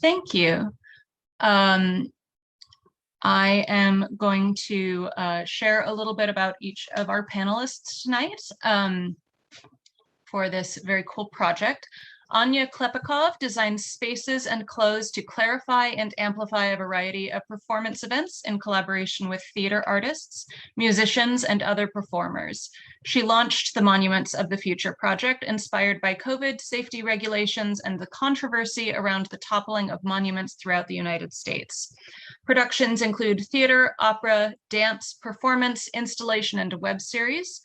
Thank you. I am going to share a little bit about each of our panelists tonight for this very cool project. Anya Klepikov designs spaces and clothes to clarify and amplify a variety of performance events in collaboration with theater artists, musicians, and other performers. She launched the Monuments of the Future project, inspired by COVID safety regulations and the controversy around the toppling of monuments throughout the United States. Productions include theater, opera, dance, performance, installation, and a web series.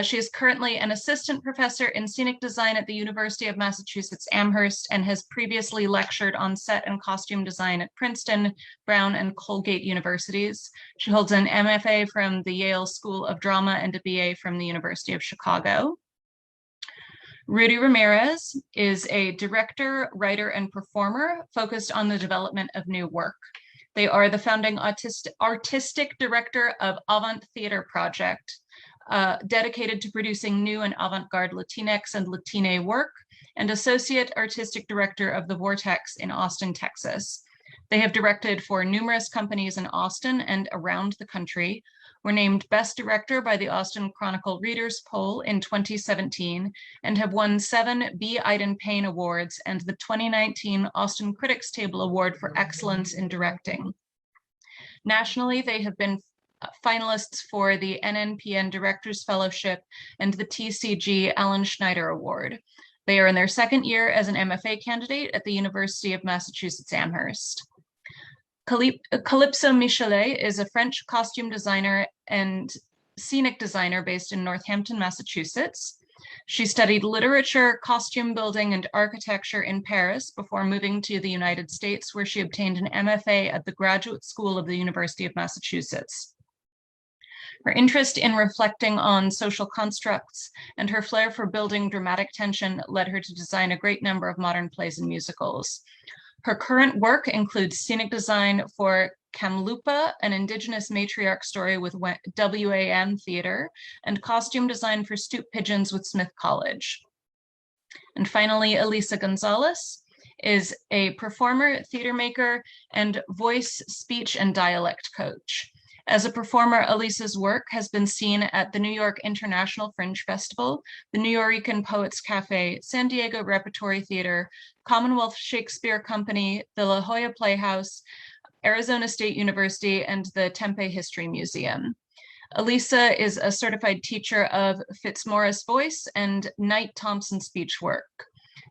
She is currently an assistant professor in scenic design at the University of Massachusetts Amherst and has previously lectured on set and costume design at Princeton, Brown, and Colgate universities. She holds an MFA from the Yale School of Drama and a BA from the University of Chicago. Rudy Ramirez is a director, writer, and performer focused on the development of new work. They are the founding artistic director of Avant Theater Project, dedicated to producing new and avant-garde Latinx and Latine work, and associate artistic director of the Vortex in Austin, Texas. They have directed for numerous companies in Austin and around the country, were named Best Director by the Austin Chronicle Readers Poll in 2017, and have won 7 B. Iden Payne Awards and the 2019 Austin Critics Table Award for Excellence in Directing. Nationally, they have been finalists for the NNPN Directors Fellowship and the TCG Alan Schneider Award. They are in their second year as an MFA candidate at the University of Massachusetts Amherst. Calypso Michelet is a French costume designer and scenic designer based in Northampton, Massachusetts. She studied literature, costume building, and architecture in Paris before moving to the United States, where she obtained an MFA at the Graduate School of the University of Massachusetts. Her interest in reflecting on social constructs and her flair for building dramatic tension led her to design a great number of modern plays and musicals. Her current work includes scenic design for Kamloopa, an Indigenous matriarch story with WAM Theater, and costume design for Stoop Pigeons with Smith College. And finally, Elisa Gonzales is a performer, theater maker, and voice, speech, and dialect coach. As a performer, Elisa's work has been seen at the New York International Fringe Festival, the Nuyorican Poets Cafe, San Diego Repertory Theater, Commonwealth Shakespeare Company, the La Jolla Playhouse, Arizona State University, and the Tempe History Museum. Elisa is a certified teacher of Fitzmaurice voice and Knight Thompson speech work.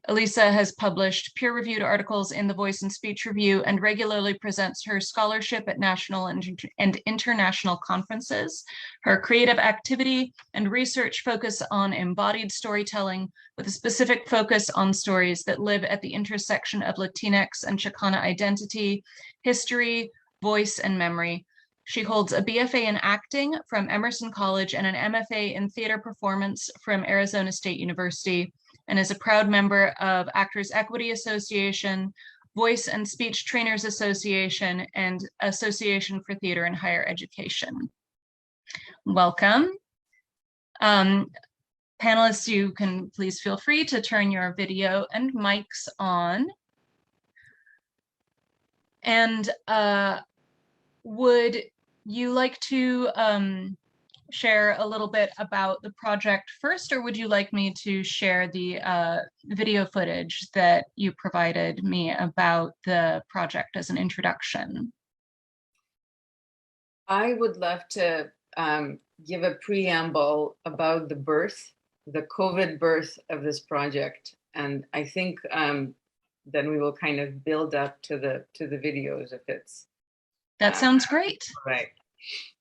Elisa has published peer-reviewed articles in the Voice and Speech Review and regularly presents her scholarship at national and international conferences. Her creative activity and research focus on embodied storytelling with a specific focus on stories that live at the intersection of Latinx and Chicana identity, history, voice, and memory. She holds a BFA in acting from Emerson College and an MFA in theater performance from Arizona State University, and is a proud member of Actors Equity Association, Voice and Speech Trainers Association, and Association for Theater and Higher Education. Welcome. Panelists, you can please feel free to turn your video and mics on. And would you like to share a little bit about the project first, or would you like me to share the video footage that you provided me about the project as an introduction? I would love to give a preamble about the COVID birth of this project, and I think then we will kind of build up to the videos if it's. That sounds great. Right.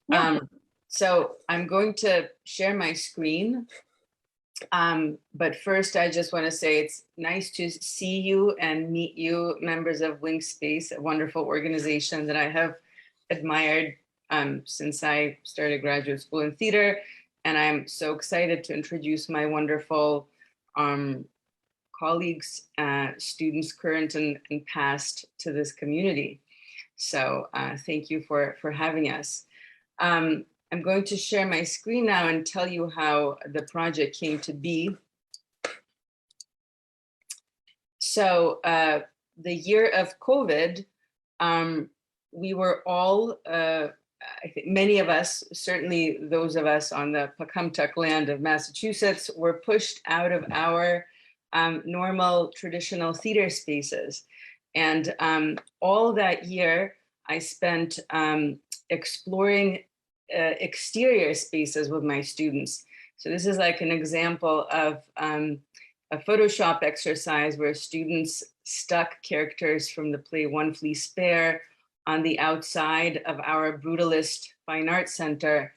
Yeah. So I'm going to share my screen, but first I just want to say it's nice to see you and meet you, members of Wingspace, a wonderful organization that I have admired since I started graduate school in theater, and I'm so excited to introduce my wonderful colleagues, students, current and past, to this community. So thank you for having us. I'm going to share my screen now and tell you how the project came to be. So the year of COVID, we were all, I think many of us, certainly those of us on the Pocumtuck land of Massachusetts, were pushed out of our normal traditional theater spaces. And all that year, I spent exploring exterior spaces with my students. So this is like an example of a Photoshop exercise where students stuck characters from the play One Flea Spare on the outside of our Brutalist Fine Arts Center.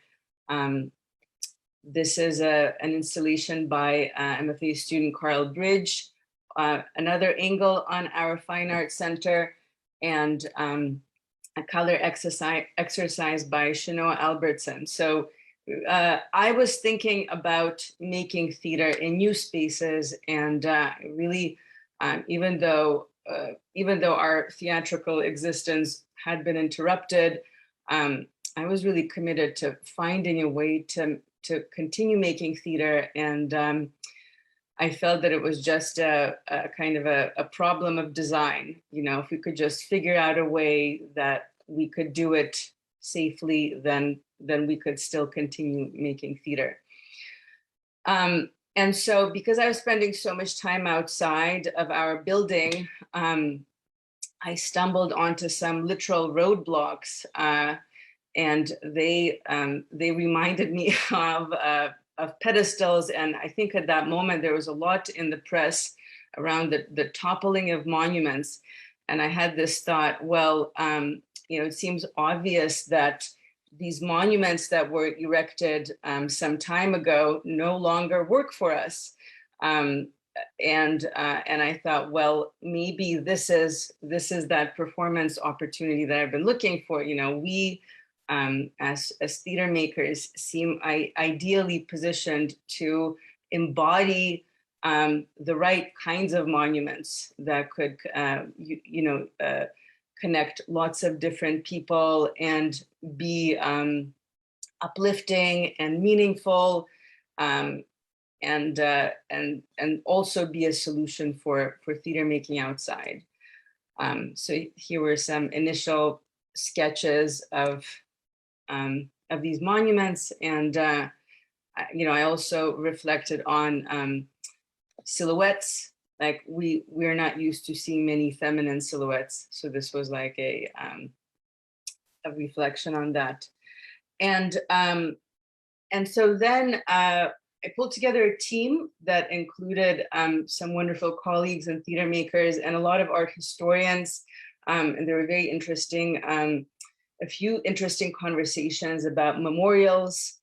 This is an installation by MFA student Carl Bridge, another angle on our Fine Arts Center, and a color exercise by Shanoa Albertson. So I was thinking about making theater in new spaces, and really, even though our theatrical existence had been interrupted, I was really committed to finding a way to continue making theater, and I felt that it was just a kind of a problem of design. You know, if we could just figure out a way that we could do it safely, then we could still continue making theater. And so because I was spending so much time outside of our building, I stumbled onto some literal roadblocks, and they reminded me of pedestals. And I think at that moment, there was a lot in the press around the toppling of monuments. And I had this thought, well, you know, it seems obvious that these monuments that were erected some time ago no longer work for us. And I thought, well, maybe this is that performance opportunity that I've been looking for. You know, we as theater makers seem ideally positioned to embody the right kinds of monuments that could, connect lots of different people and be uplifting and meaningful, and also be a solution for theater making outside. So here were some initial sketches of these monuments, and I also reflected on silhouettes. Like we're not used to seeing many feminine silhouettes, so this was like a reflection on that. And so then I pulled together a team that included some wonderful colleagues and theater makers and a lot of art historians, and they were very interesting. A few interesting conversations about memorials,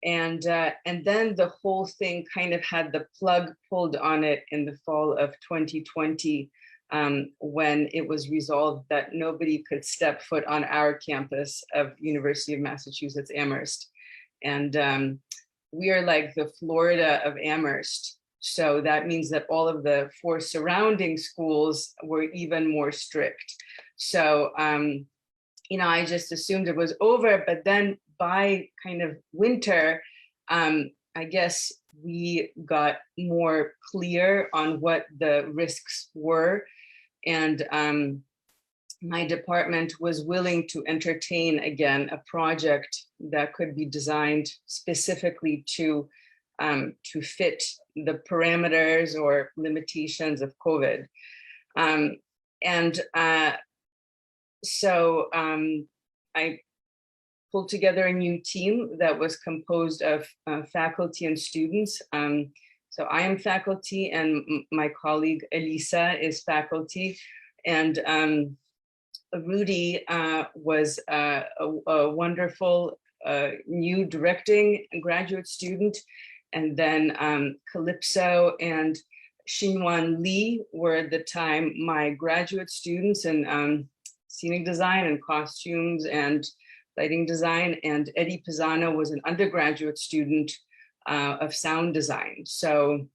and then the whole thing kind of had the plug pulled on it in the fall of 2020, when it was resolved that nobody could step foot on our campus of University of Massachusetts Amherst. And we are like the Florida of Amherst. So that means that all of the 4 surrounding schools were even more strict. So, I just assumed it was over, but then by kind of winter, I guess we got more clear on what the risks were. And my department was willing to entertain again a project that could be designed specifically to fit the parameters or limitations of COVID. So I pulled together a new team that was composed of faculty and students. So I am faculty, and my colleague Elisa is faculty, and Rudy was a wonderful new directing graduate student, and then Calypso and Xinhuan Li were at the time my graduate students in scenic design and costumes and lighting design, and Eddie Pisano was an undergraduate student of sound design. So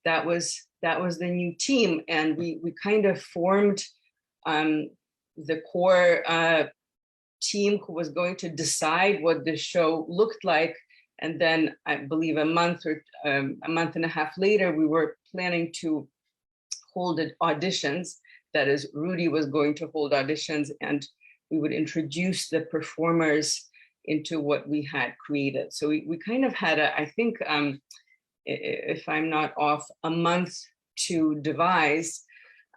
that was the new team, and we kind of formed the core team who was going to decide what the show looked like. And then I believe a month and a half later, we were planning to hold auditions. That is, Rudy was going to hold auditions, and we would introduce the performers into what we had created. So we kind of had I think, if I'm not off, a month to devise.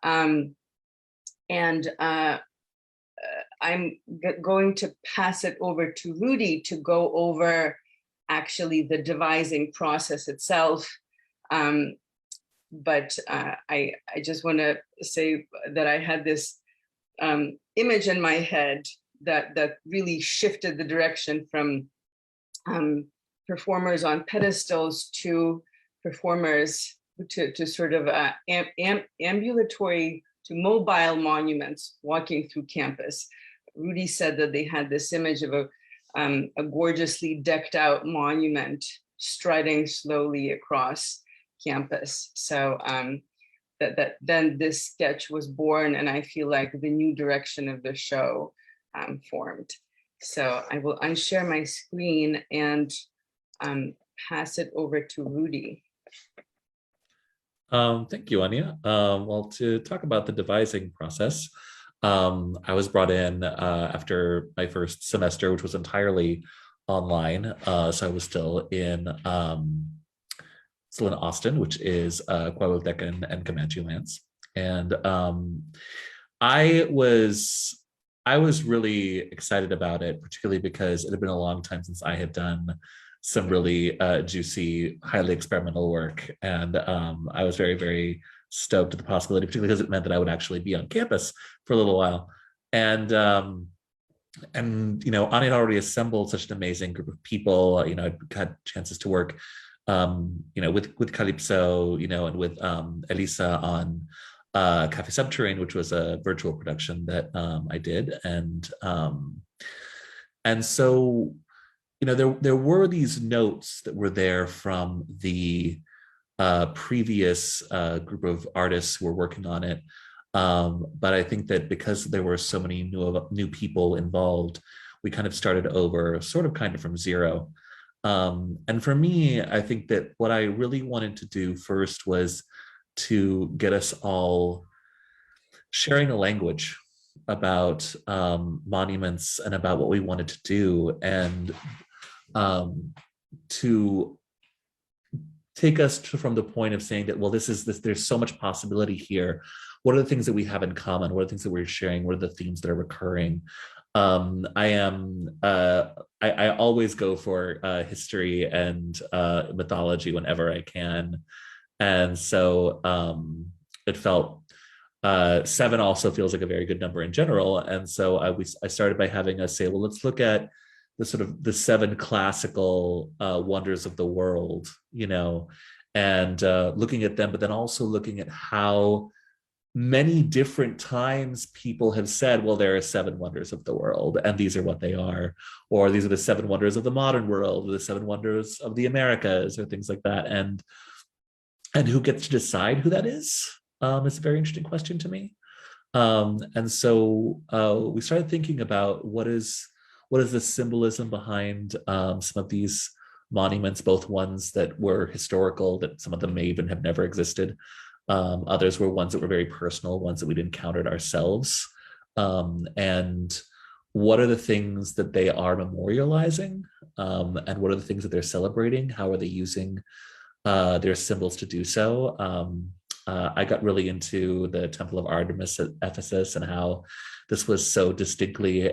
And I'm going to pass it over to Rudy to go over actually the devising process itself. But I just want to say that I had this image in my head that really shifted the direction from performers on pedestals to performers to sort of ambulatory to mobile monuments walking through campus. Rudy said that they had this image of a gorgeously decked out monument striding slowly across campus. So then this sketch was born, and I feel like the new direction of the show formed. So I will unshare my screen and pass it over to Rudy. Thank you, Anya. Well, to talk about the devising process, I was brought in after my first semester, which was entirely online. So I was still in Austin, which is Coahuiltecan and Comanche lands. And I was really excited about it, particularly because it had been a long time since I had done some really juicy, highly experimental work. And I was very, very stoked at the possibility, particularly because it meant that I would actually be on campus for a little while. And you know, Anya had already assembled such an amazing group of people. You know, I'd had chances to work, you know, with Calypso, you know, and with Elisa on Café Subterrane, which was a virtual production that I did. And so, you know, there were these notes that were there from the previous group of artists who were working on it. But I think that because there were so many new people involved, we kind of started over sort of kind of from zero. And for me, I think that what I really wanted to do first was to get us all sharing a language about monuments and about what we wanted to do, and to take us from the point of saying that, well, there's so much possibility here. What are the things that we have in common? What are the things that we're sharing? What are the themes that are recurring? I always go for history and mythology whenever I can. And so it felt 7 also feels like a very good number in general. And so I started by having us say, well, let's look at the sort of the 7 classical wonders of the world, you know, and looking at them, but then also looking at how many different times people have said, well, there are 7 wonders of the world, and these are what they are, or these are the 7 wonders of the modern world, or the 7 wonders of the Americas, or things like that. And who gets to decide who that is? It's a very interesting question to me. And so we started thinking about what is the symbolism behind some of these monuments, both ones that were historical, that some of them may even have never existed. Others were ones that were very personal, ones that we'd encountered ourselves. And what are the things that they are memorializing? And what are the things that they're celebrating? How are they using their symbols to do so? I got really into the Temple of Artemis at Ephesus and how this was so distinctly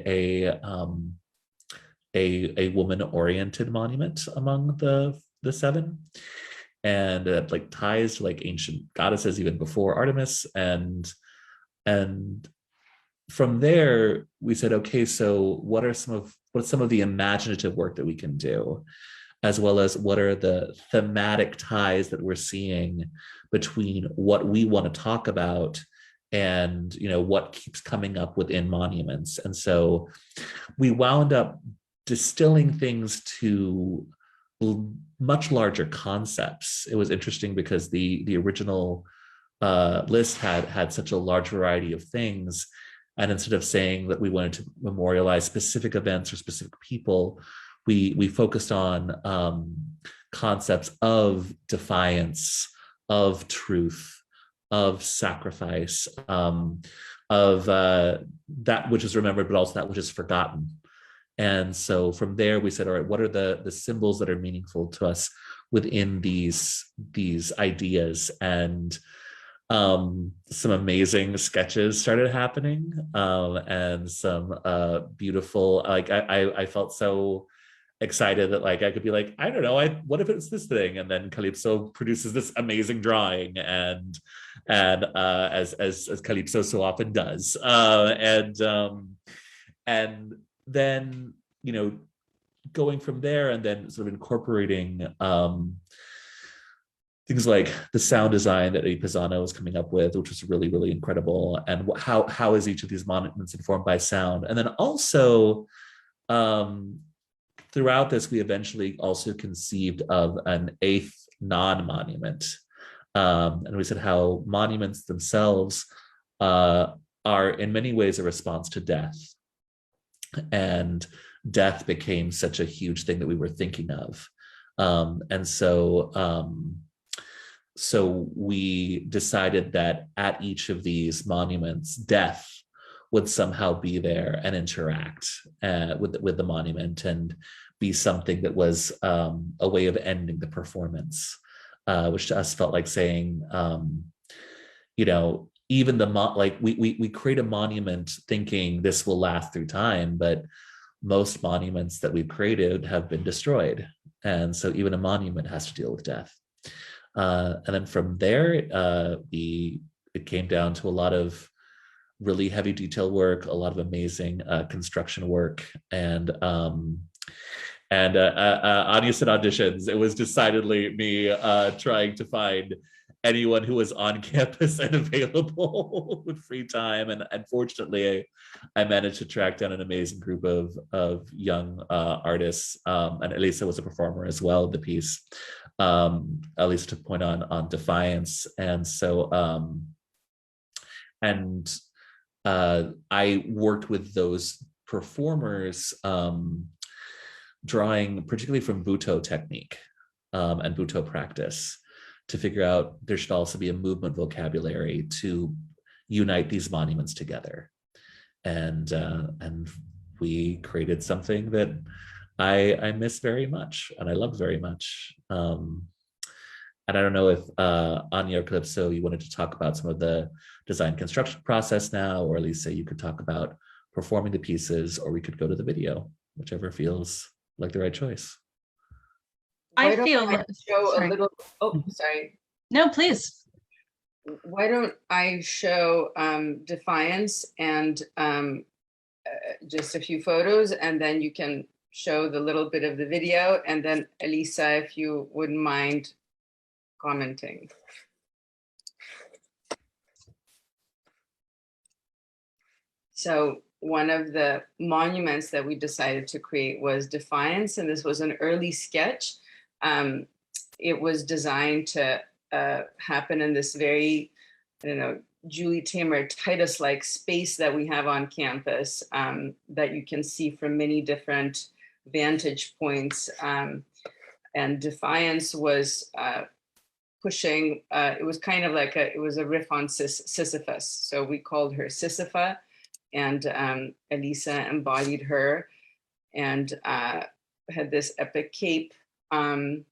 a woman-oriented monument among the 7, and like ties to like ancient goddesses even before Artemis. And from there we said, okay, so what's some of the imaginative work that we can do, as well as what are the thematic ties that we're seeing between what we want to talk about and, you know, what keeps coming up within monuments. And so we wound up distilling things to much larger concepts. It was interesting because the original list had such a large variety of things, and instead of saying that we wanted to memorialize specific events or specific people, we focused on concepts of defiance, of truth, of sacrifice, of that which is remembered, but also that which is forgotten. And so from there, we said, all right, what are the symbols that are meaningful to us within these ideas? And some amazing sketches started happening, and some beautiful, like I felt so excited that like I could be like, I don't know, what if it's this thing? And then Calypso produces this amazing drawing, and as Calypso so often does, and then, you know, going from there and then sort of incorporating things like the sound design that Eddie Pisano was coming up with, which was really, really incredible. And how is each of these monuments informed by sound? And then also, throughout this, we eventually also conceived of an eighth non-monument. And we said how monuments themselves are in many ways a response to death. And death became such a huge thing that we were thinking of. And so we decided that at each of these monuments, death would somehow be there and interact with the monument and be something that was a way of ending the performance, which to us felt like saying, you know, even like we create a monument thinking this will last through time, but most monuments that we've created have been destroyed. And so even a monument has to deal with death. And then from there, it came down to a lot of really heavy detail work, a lot of amazing construction work, and Anya said auditions. It was decidedly me trying to find anyone who was on campus and available with free time. And unfortunately, I managed to track down an amazing group of young artists. And Elisa was a performer as well in the piece. Elisa took point on defiance. And so, I worked with those performers, drawing particularly from Butoh technique and Butoh practice, to figure out there should also be a movement vocabulary to unite these monuments together. And we created something that I miss very much and I love very much. And I don't know if Anya or Calypso, you wanted to talk about some of the design construction process now, or Lisa, you could talk about performing the pieces, or we could go to the video, whichever feels like the right choice. I feel show sorry. a little. Oh, sorry. No, please. Why don't I show Defiance and just a few photos, and then you can show the little bit of the video, and then Elisa, if you wouldn't mind commenting. So one of the monuments that we decided to create was Defiance, and this was an early sketch. It was designed to happen in this very, I don't know, Julie Taymor Titus-like space that we have on campus, that you can see from many different vantage points. And Defiance was pushing, it was kind of like it was a riff on Sisyphus. So we called her Sisypha, and Elisa embodied her and had this epic cape. And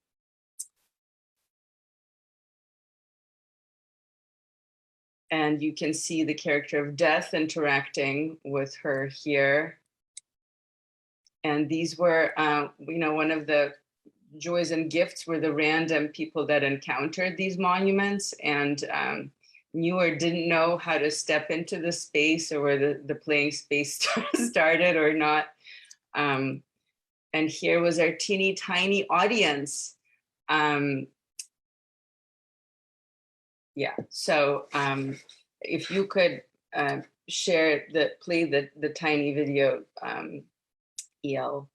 you can see the character of Death interacting with her here. And these were, you know, one of the joys and gifts were the random people that encountered these monuments and knew or didn't know how to step into the space, or where the playing space started or not. And here was our teeny tiny audience. Yeah, so if you could share play the tiny video, EL.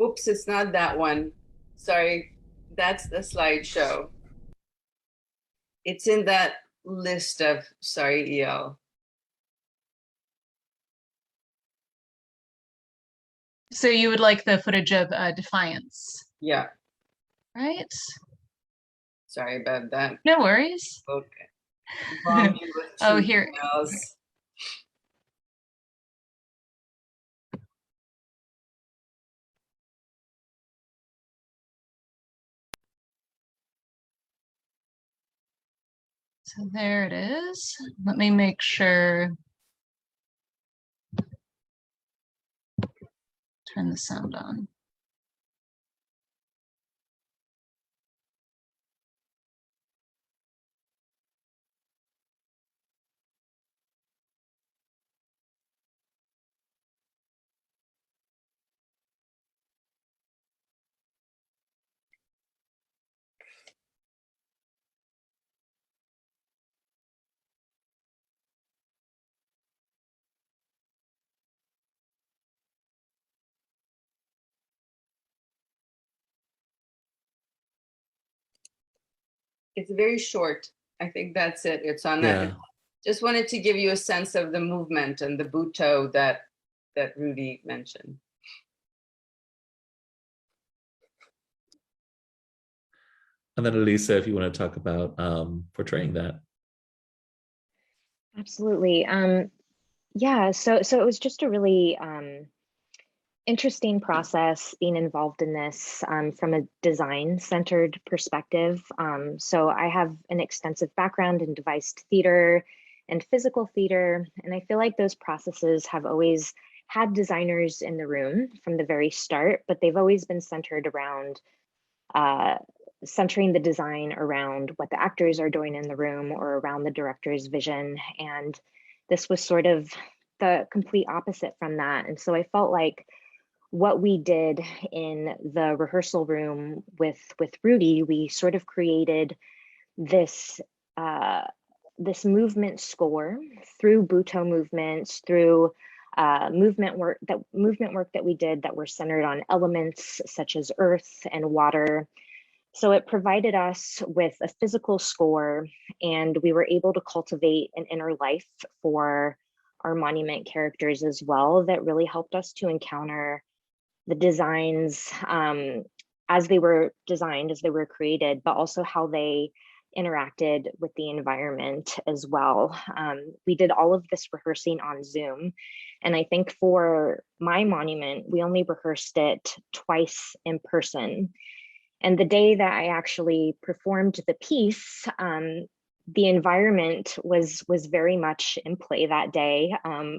Oops, it's not that one. Sorry, that's the slideshow. It's in that list of, sorry, EL. So you would like the footage of Defiance, Yeah, right? sorry about that. No worries. Okay. Bombed you with Oh, two here. emails. So there it is. Let me make sure. Turn the sound on. It's very short. I think that's it. It's on that. Yeah. Just wanted to give you a sense of the movement and the buto that Rudy mentioned. And then Elisa, if you want to talk about portraying that. Absolutely. Yeah, so it was just a really interesting process being involved in this from a design-centered perspective. So I have an extensive background in devised theater and physical theater, and I feel like those processes have always had designers in the room from the very start, but they've always been centered around uh, centering the design around what the actors are doing in the room or around the director's vision. And this was sort of the complete opposite from that. And so I felt like what we did in the rehearsal room with Rudy, we sort of created this this movement score through Butoh movements, through movement work that we did that were centered on elements such as earth and water. So it provided us with a physical score, and we were able to cultivate an inner life for our monument characters as well that really helped us to encounter the designs as they were designed, as they were created, but also how they interacted with the environment as well. We did all of this rehearsing on Zoom. And I think for my monument, we only rehearsed it twice in person. And the day that I actually performed the piece, the environment was very much in play that day.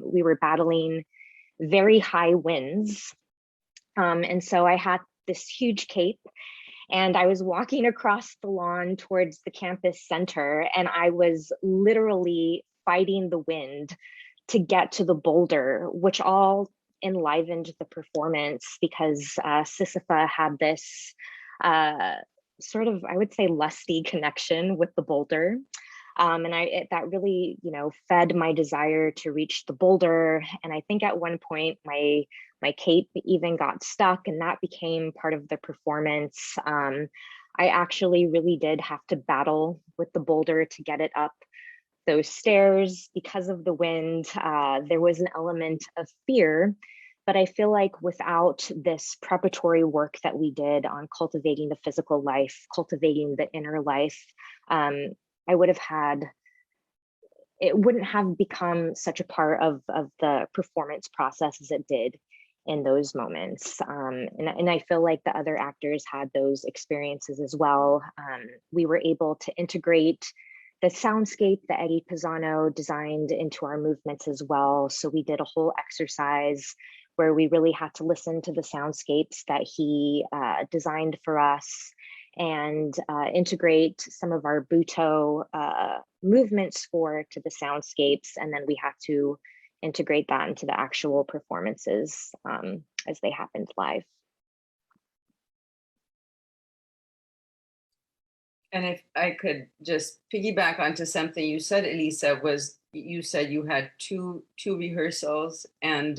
We were battling very high winds. And so I had this huge cape, and I was walking across the lawn towards the campus center, and I was literally fighting the wind to get to the boulder, which all enlivened the performance because Sisypha had this sort of, I would say, lusty connection with the boulder. And that really, fed my desire to reach the boulder. And I think at one point my cape even got stuck, and that became part of the performance. I actually really did have to battle with the boulder to get it up those stairs because of the wind. There was an element of fear, but I feel like without this preparatory work that we did on cultivating the physical life, cultivating the inner life, I would have had, it wouldn't have become such a part of the performance process as it did in those moments. And I feel like the other actors had those experiences as well. We were able to integrate the soundscape that Eddie Pisano designed into our movements as well. So we did a whole exercise where we really had to listen to the soundscapes that he designed for us and integrate some of our Butoh movement score to the soundscapes. And then we have to integrate that into the actual performances as they happened live. And if I could just piggyback onto something you said, Elisa, was you said you had two rehearsals, and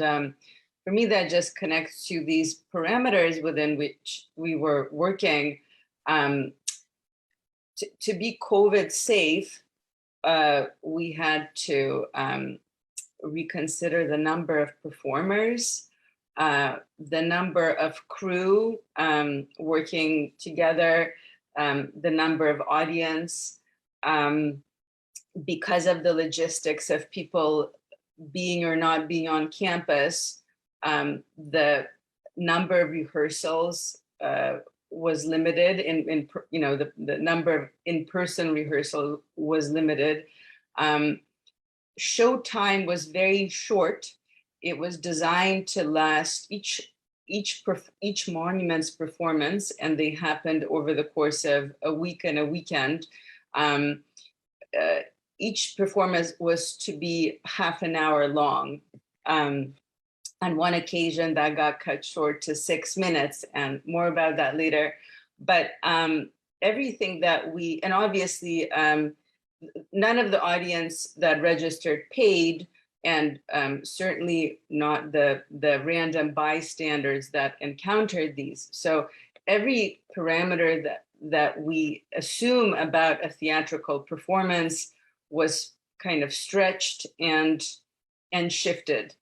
for me, that just connects to these parameters within which we were working. To be COVID safe, we had to reconsider the number of performers, the number of crew working together, the number of audience, because of the logistics of people being or not being on campus. The number of rehearsals was limited. The number of in-person rehearsal was limited. Show time was very short. It was designed to last each monument's performance, and they happened over the course of a week and a weekend. Each performance was to be half an hour long. On one occasion, that got cut short to 6 minutes, and more about that later. But everything that and obviously, none of the audience that registered paid, and certainly not the random bystanders that encountered these. So every parameter that we assume about a theatrical performance was kind of stretched and shifted.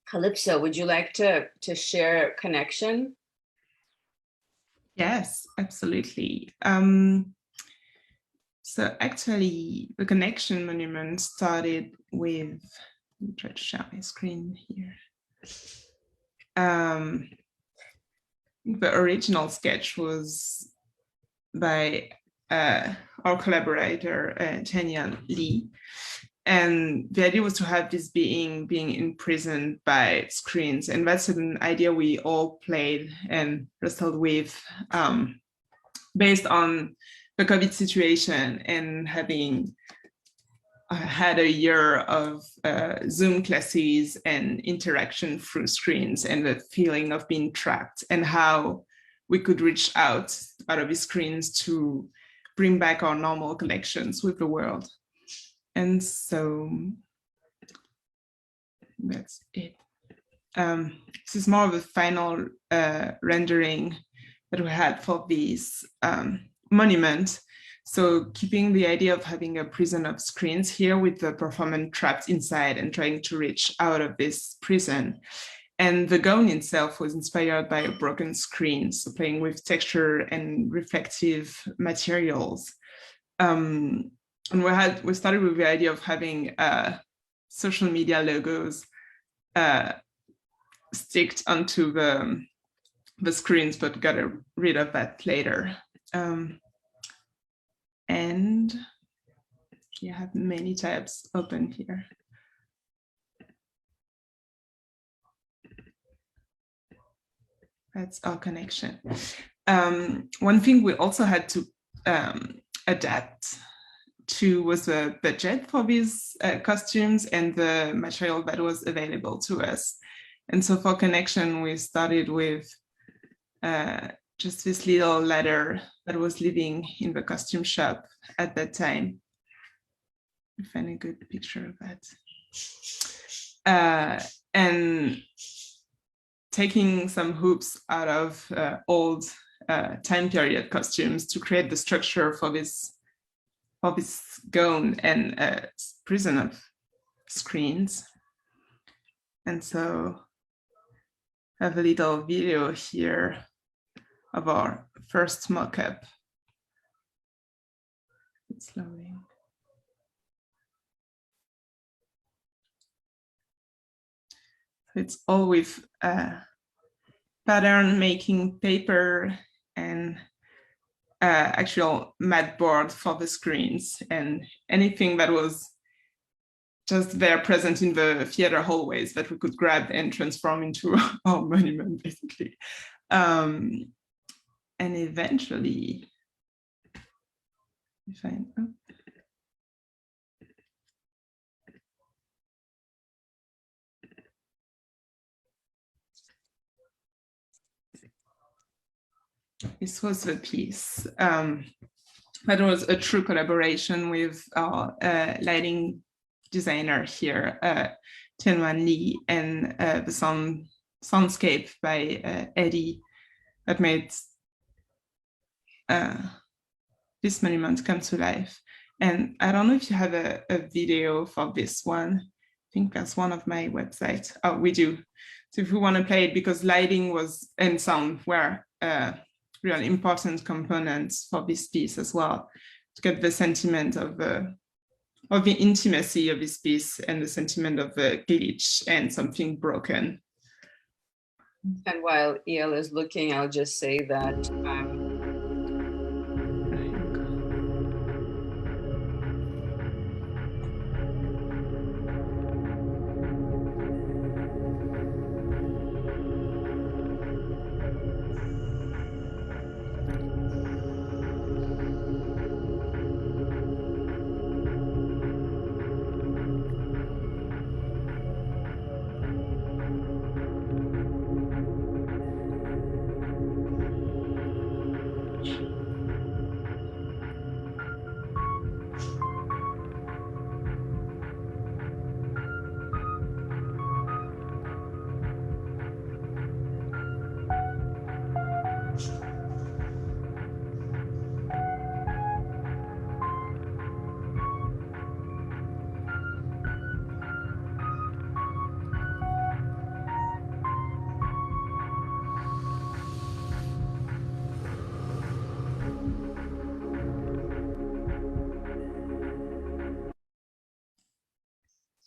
Calypso, would you like to share connection? Yes, absolutely. So actually, the Connection Monument started with, let me try to share my screen here. The original sketch was by our collaborator, Anya Lee. And the idea was to have this being imprisoned by screens. And that's an idea we all played and wrestled with based on the COVID situation and having had a year of Zoom classes and interaction through screens, and the feeling of being trapped, and how we could reach out of these screens to bring back our normal connections with the world. And so that's it. This is more of a final rendering that we had for this monument. So keeping the idea of having a prison of screens here, with the performer trapped inside and trying to reach out of this prison. And the gown itself was inspired by a broken screen, so playing with texture and reflective materials. And we started with the idea of having social media logos sticked onto the screens, but got rid of that later. And you have many tabs open here. That's our connection. One thing we also had to adapt to was the budget for these costumes and the material that was available to us. And so for connection, we started with just this little ladder that was living in the costume shop at that time. I find a good picture of that. And taking some hoops out of old time period costumes to create the structure for this gown and a prison of screens. And so I have a little video here of our first mock-up. It's loading. It's all with pattern making paper and actual mat board for the screens, and anything that was just there present in the theater hallways that we could grab and transform into our monument, basically. And eventually, this was the piece. That was a true collaboration with our lighting designer here, Tianwan Li, and the soundscape by Eddie that made this monument come to life. And I don't know if you have a video for this one. I think that's one of my websites. Oh, we do. So if we want to play it, because lighting and sound were real important components for this piece as well, to get the sentiment of the intimacy of this piece and the sentiment of the glitch and something broken. And while EL is looking, I'll just say that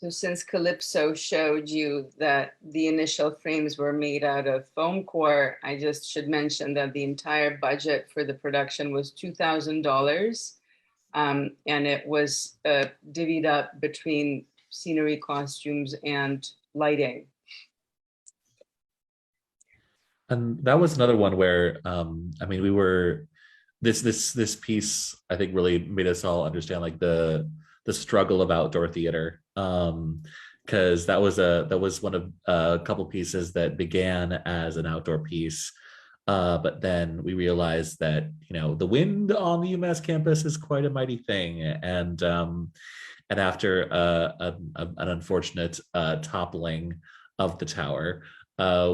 so since Calypso showed you that the initial frames were made out of foam core, I just should mention that the entire budget for the production was $2,000. And it was divvied up between scenery, costumes, and lighting. And that was another one where, I mean, we were, this piece, I think, really made us all understand like the struggle of outdoor theater, because that was one of a couple pieces that began as an outdoor piece, but then we realized that, you know, the wind on the UMass campus is quite a mighty thing, and after an unfortunate toppling of the tower,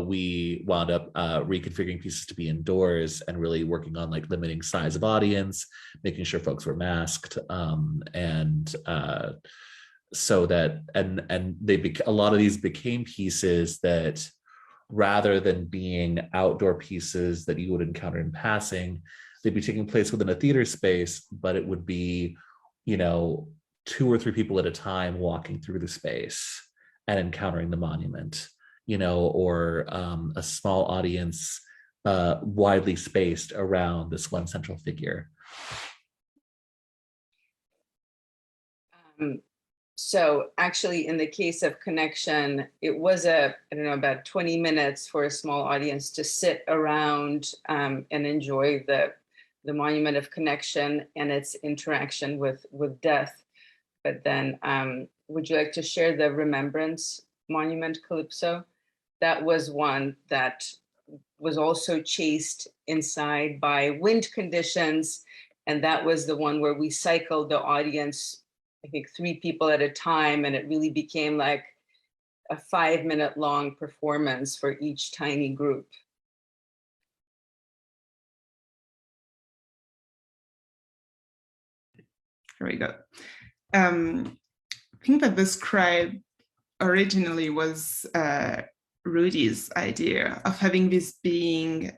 we wound up reconfiguring pieces to be indoors and really working on like limiting size of audience, making sure folks were masked, and so that a lot of these became pieces that, rather than being outdoor pieces that you would encounter in passing, they'd be taking place within a theater space, but it would be, you know, 2 or 3 people at a time walking through the space and encountering the monument, you know, or a small audience widely spaced around this one central figure. So actually, in the case of Connection, it was about 20 minutes for a small audience to sit around and enjoy the monument of Connection and its interaction with death. But then, would you like to share the Remembrance Monument, Calypso? That was one that was also chased inside by wind conditions. And that was the one where we cycled the audience, I think 3 people at a time. And it really became like a 5-minute long performance for each tiny group. Here we go. I think that the scribe originally was Rudy's idea of having this being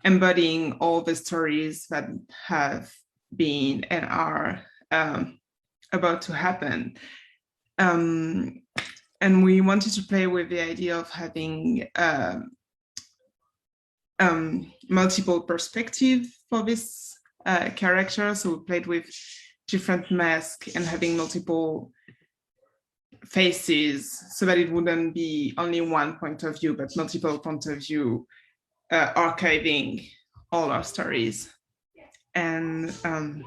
embodying all the stories that have been and are about to happen. And we wanted to play with the idea of having multiple perspective for this character. So we played with different masks and having multiple faces so that it wouldn't be only one point of view, but multiple point of view, archiving all our stories. And so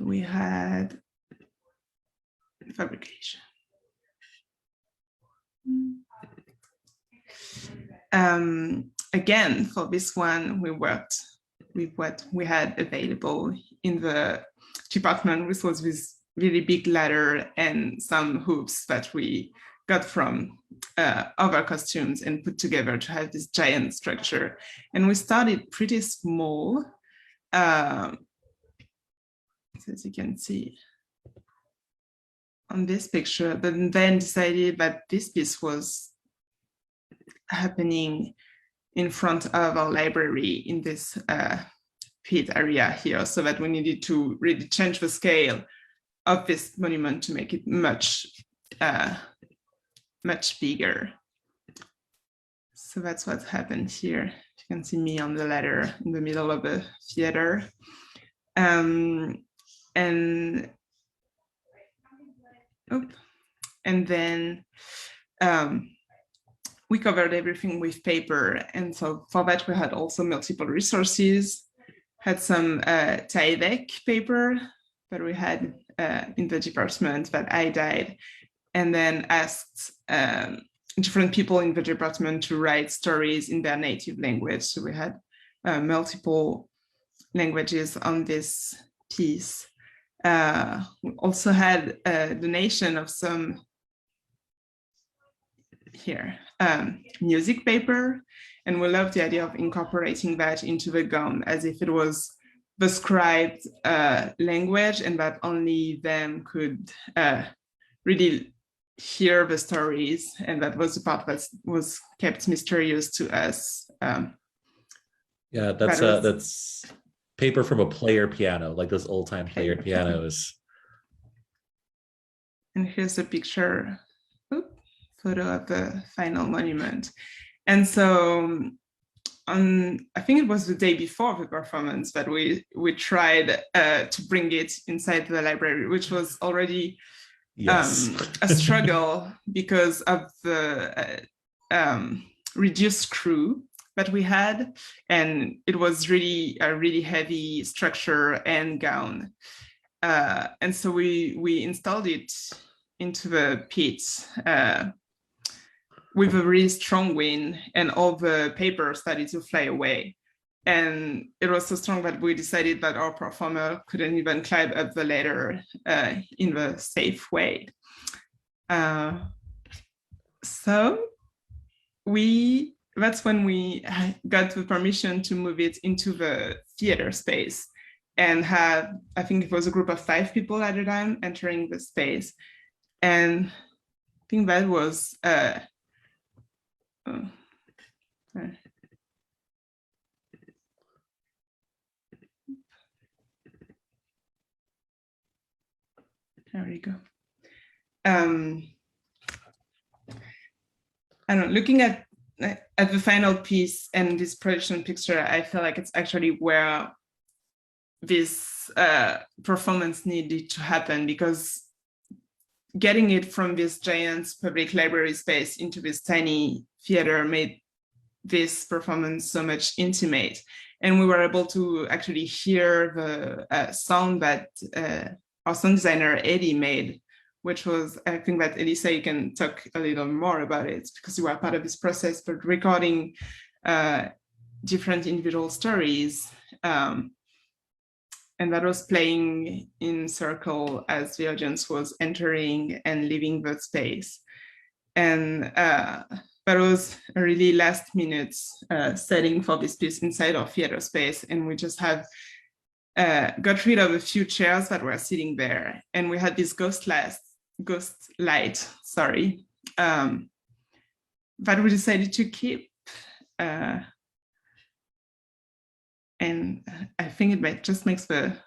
we had fabrication. Again, for this one, we worked with what we had available in the department, which was this really big ladder and some hoops that we got from other costumes and put together to have this giant structure. And we started pretty small, as you can see on this picture, but then decided that this piece was happening in front of our library in this pit area here, so that we needed to really change the scale of this monument to make it much bigger. So that's what happened here. You can see me on the ladder in the middle of the theater. And then we covered everything with paper. And so for that, we had also multiple resources, had some Tyvek paper that we had in the department that I dyed, and then asked different people in the department to write stories in their native language. So we had multiple languages on this piece. We also had a donation of some music paper, and we love the idea of incorporating that into the gown as if it was the scribed language, and that only them could really hear the stories, and that was the part that was kept mysterious to us. Yeah, that's paper from a player piano, like those old-time player pianos. And here's a picture, photo of the final monument. And so I think it was the day before the performance that we tried to bring it inside the library, which was already a struggle because of the reduced crew that we had, and it was really a really heavy structure and gown, and so we installed it into the pit with a really strong wind, and all the paper started to fly away. And it was so strong that we decided that our performer couldn't even climb up the ladder in the safe way. So that's when we got the permission to move it into the theater space, and have, I think it was a group of 5 people at a time entering the space. And I think that was, there we go. I don't know, looking at the final piece and this projection picture, I feel like it's actually where this performance needed to happen, because getting it from this giant public library space into this tiny theater made this performance so much intimate. And we were able to actually hear the sound that our sound designer, Eddie, made, which was, I think that Elisa, you can talk a little more about it because you were part of this process, but recording different individual stories. And that was playing in circle as the audience was entering and leaving the space. And that was a really last minute setting for this piece inside our theater space. And we just have got rid of a few chairs that were sitting there. And we had this ghost light, that we decided to keep. And I think it just makes the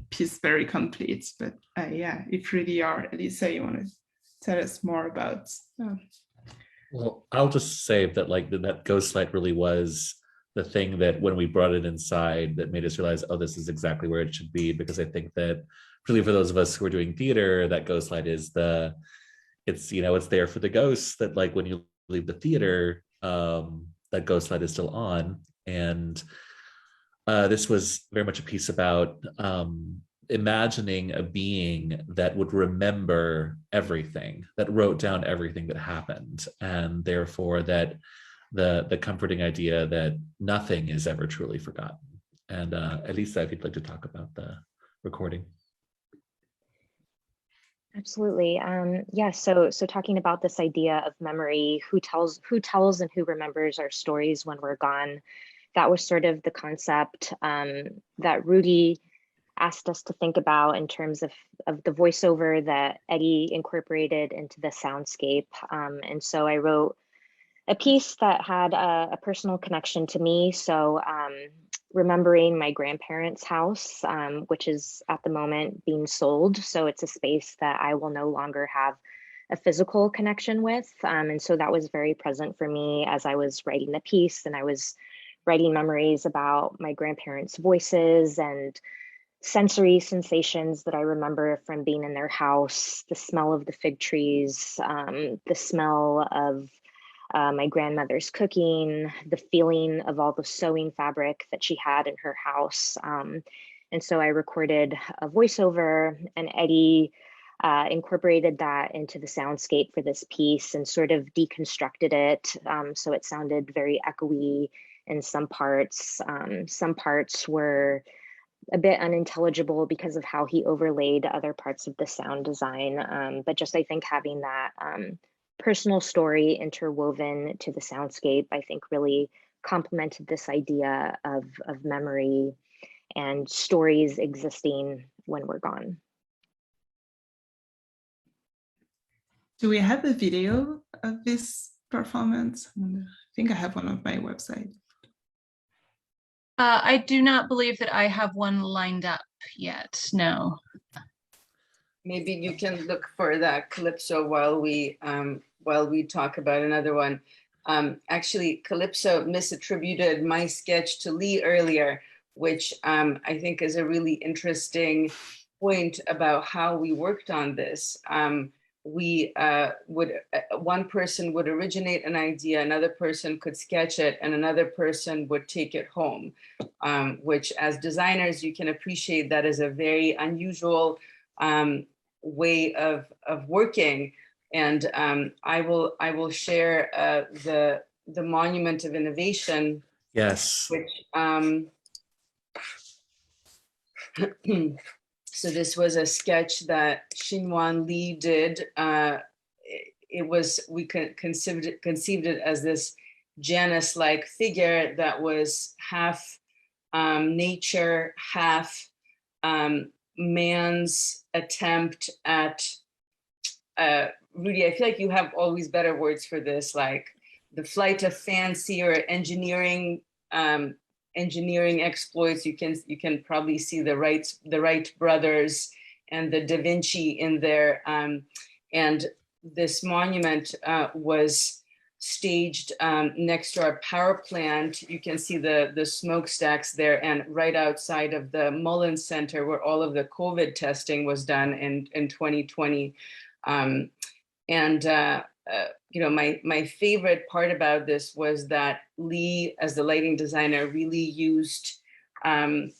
piece very complete. But yeah, if really are, Elisa, you want to tell us more about? Well, I'll just say that like that ghost light really was the thing that when we brought it inside that made us realize, oh, this is exactly where it should be. Because I think that really for those of us who are doing theater, that ghost light is it's there for the ghosts, that like when you leave the theater, that ghost light is still on. And this was very much a piece about imagining a being that would remember everything, that wrote down everything that happened, and therefore that the comforting idea that nothing is ever truly forgotten. And Elisa, if you'd like to talk about the recording. Absolutely. Yeah. So talking about this idea of memory, who tells and who remembers our stories when we're gone. That was sort of the concept that Rudy asked us to think about in terms of the voiceover that Eddie incorporated into the soundscape. And so I wrote a piece that had a personal connection to me. So remembering my grandparents' house, which is at the moment being sold. So it's a space that I will no longer have a physical connection with. And so that was very present for me as I was writing the piece, and I was writing memories about my grandparents' voices and sensory sensations that I remember from being in their house, the smell of the fig trees, the smell of my grandmother's cooking, the feeling of all the sewing fabric that she had in her house. And so I recorded a voiceover, and Eddie incorporated that into the soundscape for this piece and sort of deconstructed it. So it sounded very echoey in some parts. Some parts were a bit unintelligible because of how he overlaid other parts of the sound design. But just, I think, having that personal story interwoven to the soundscape, I think really complemented this idea of memory and stories existing when we're gone. Do we have a video of this performance? I think I have one on my website. I do not believe that I have one lined up yet, no. Maybe you can look for that Calypso while we talk about another one. Actually, Calypso misattributed my sketch to Lee earlier, which I think is a really interesting point about how we worked on this. One person would originate an idea, another person could sketch it, and another person would take it home, which as designers, you can appreciate that as a very unusual way of working. And I will share the Monument of Innovation. Yes. Which so this was a sketch that Xinhuan Li did. We conceived it as this Janus-like figure that was half nature, half man's attempt at Rudy, I feel like you have always better words for this, like the flight of fancy or engineering exploits. You can probably see the Wright brothers and the Da Vinci in there. And this monument was staged next to our power plant. You can see the smokestacks there, and right outside of the Mullen Center, where all of the COVID testing was done in 2020. My favorite part about this was that Lee, as the lighting designer, really used the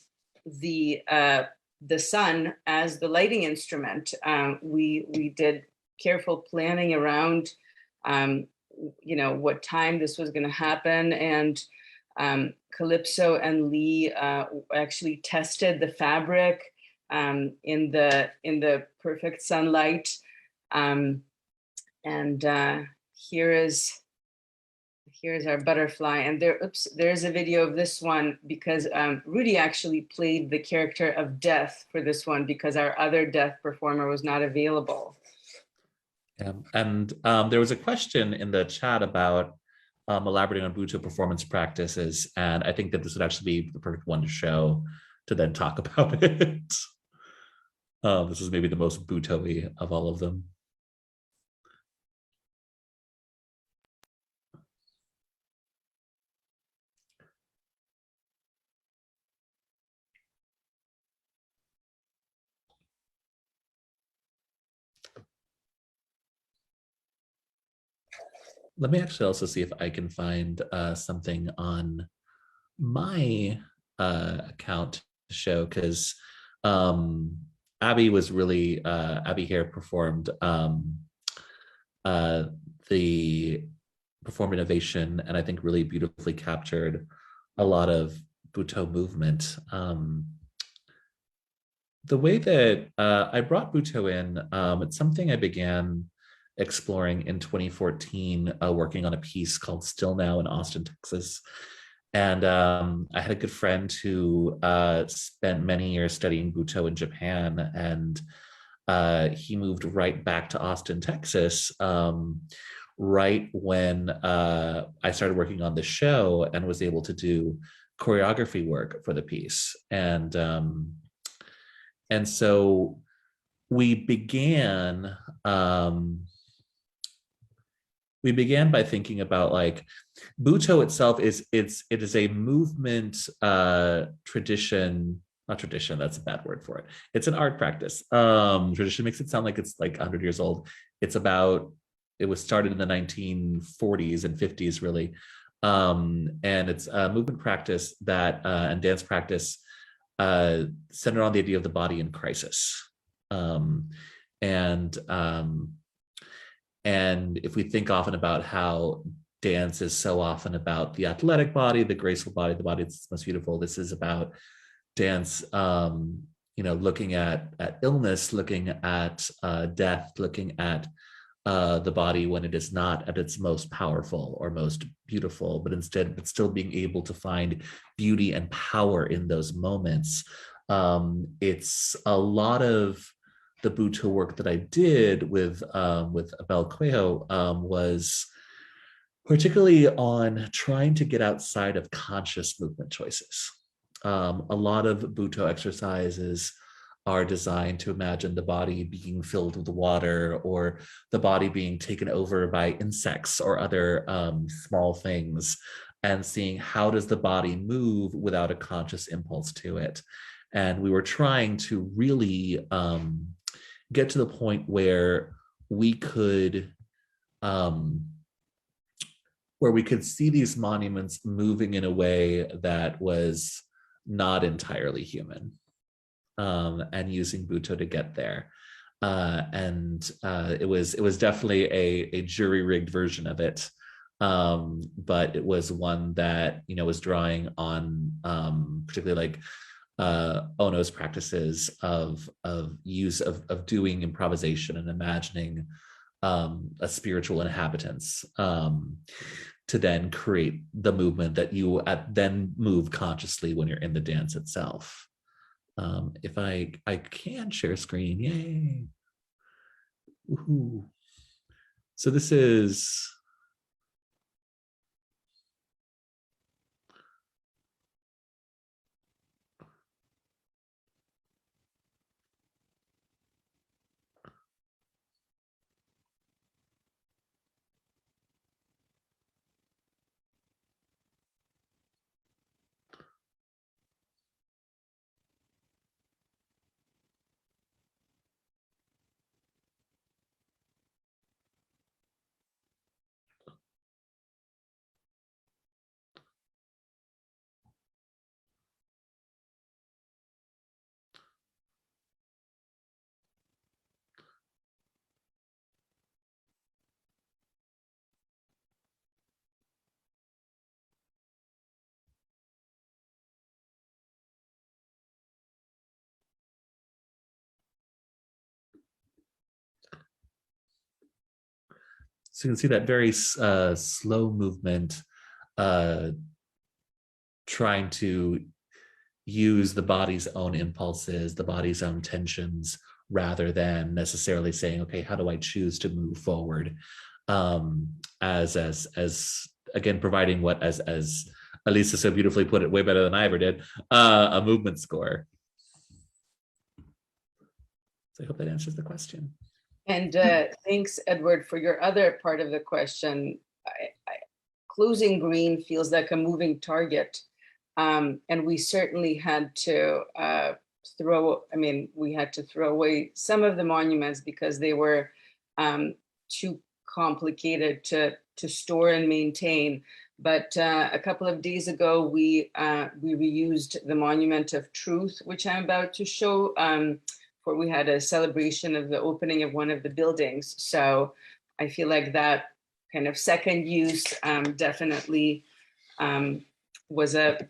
sun as the lighting instrument. We did careful planning around what time this was going to happen, and Calypso and Lee actually tested the fabric in the perfect sunlight. Here's our butterfly, and there's a video of this one because Rudy actually played the character of Death for this one because our other Death performer was not available. Yeah, and there was a question in the chat about elaborating on Butoh performance practices, and I think that this would actually be the perfect one to show to then talk about it. This is maybe the most Butoh-y of all of them. Let me actually also see if I can find something on my account to show, because Abby was really, Abby Hare performed the Perform Innovation, and I think really beautifully captured a lot of Butoh movement. the way that I brought Butoh in, it's something I began exploring in 2014, working on a piece called Still Now in Austin, Texas. And I had a good friend who spent many years studying Butoh in Japan, and he moved right back to Austin, Texas, right when I started working on the show and was able to do choreography work for the piece. And so we began by thinking about, like, Butoh itself it is a movement tradition, not tradition, that's a bad word for it. It's an art practice. Tradition makes it sound like it's like 100 years old. It was started in the 1940s and 50s, really. And it's a movement practice that and dance practice centered on the idea of the body in crisis. And if we think often about how dance is so often about the athletic body, the graceful body, the body that's most beautiful, this is about dance, looking at illness, looking at death, looking at the body when it is not at its most powerful or most beautiful, but instead, but still being able to find beauty and power in those moments. It's a lot of the Butoh work that I did with Abel Cuello was particularly on trying to get outside of conscious movement choices. A lot of Butoh exercises are designed to imagine the body being filled with water, or the body being taken over by insects or other small things, and seeing how does the body move without a conscious impulse to it. And we were trying to really get to the point where we could see these monuments moving in a way that was not entirely human, and using Butoh to get there. It was definitely a jury-rigged version of it, but it was one that was drawing on particularly like Ono's practices of use of doing improvisation and imagining a spiritual inhabitants, to then create the movement that you then move consciously when you're in the dance itself. If I can share screen, yay. Woohoo. So this is, so you can see that very slow movement, trying to use the body's own impulses, the body's own tensions, rather than necessarily saying, okay, how do I choose to move forward? As again, providing what, as Elisa so beautifully put it, way better than I ever did, a movement score. So I hope that answers the question. And thanks, Edward, for your other part of the question. Closing green feels like a moving target. And we certainly had to throw away some of the monuments because they were too complicated to store and maintain. But a couple of days ago, we reused the Monument of Truth, which I'm about to show, where we had a celebration of the opening of one of the buildings. So I feel like that kind of second use definitely was a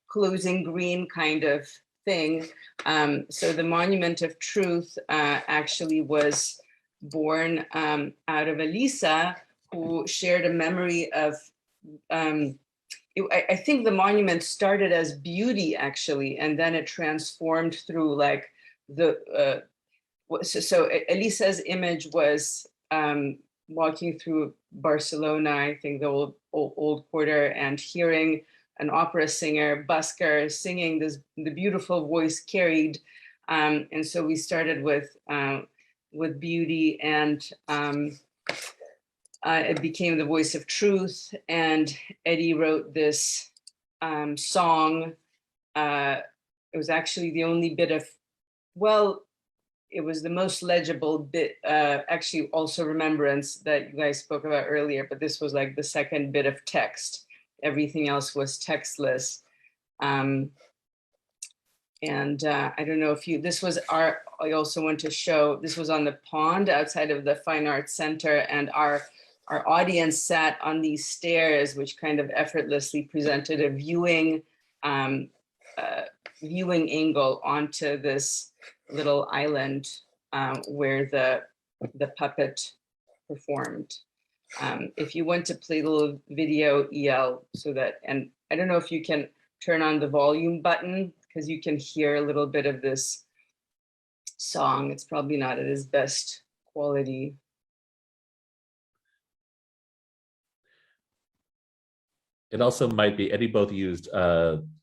closing green kind of thing. So the Monument of Truth actually was born out of Elisa, who shared a memory of, I think the monument started as beauty actually, and then it transformed through like the, so Elisa's image was walking through Barcelona, I think the old quarter, and hearing an opera singer, busker, singing the beautiful voice carried. And so we started with beauty, and it became the voice of truth. And Eddie wrote this song. It was actually the only bit of, well, it was the most legible bit, actually also Remembrance that you guys spoke about earlier, but this was like the second bit of text. Everything else was textless. And I don't know if you, this was our, I also want to show, this was on the pond outside of the Fine Arts Center, and our audience sat on these stairs, which kind of effortlessly presented a viewing angle onto this little island where the puppet performed. If you want to play the little video, EL, so that, and I don't know if you can turn on the volume button, because you can hear a little bit of this song. It's probably not at its best quality. It also might be, Eddie both used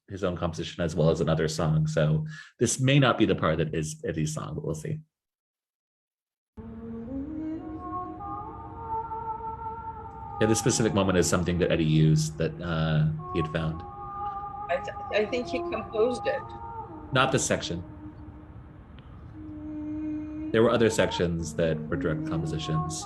his own composition as well as another song. So this may not be the part that is Eddie's song, but we'll see. Yeah, this specific moment is something that Eddie used that he had found. I think he composed it. Not this section. There were other sections that were direct compositions.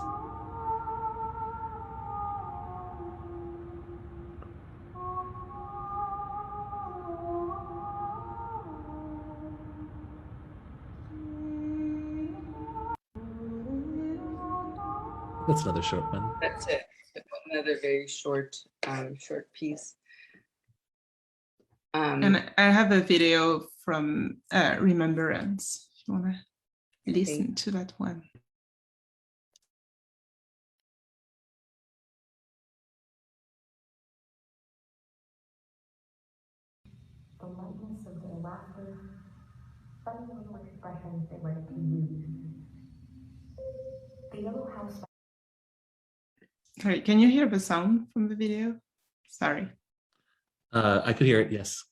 That's another short one. That's it. Another very short, short piece. And I have a video from Remembrance, if you want to listen to that one. The lightness of their laughter, funny little expressions they like to use. The yellow house. Sorry, can you hear the sound from the video? Sorry. I could hear it, yes.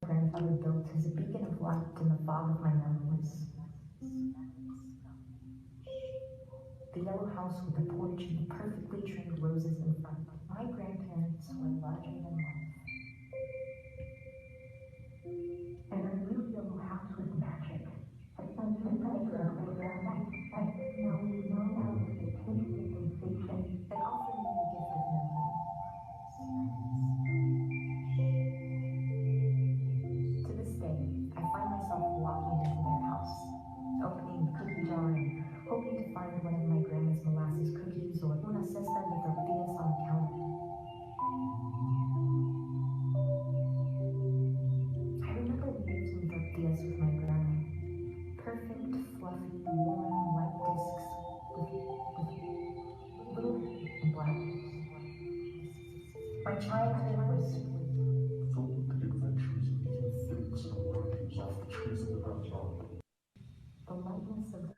Grandfather built as a beacon of light in the fog of my memories. The yellow house with the porch and the perfectly trimmed roses in front. My grandparents were larger than life. And a new yellow house with magic. Now we know now the taste of sensation that offer me the gift of memory. To this day, I find myself walking into their house, opening the cookie jar and hoping to find one of my grandma's molasses cookies or una cesta de tortillas on the counter. I remember making tortillas with my grandma. Perfect, fluffy, warm, white discs with little and black. My childhood was filled with the adventures of these big celebrities off the trees in the backyard. the lightness of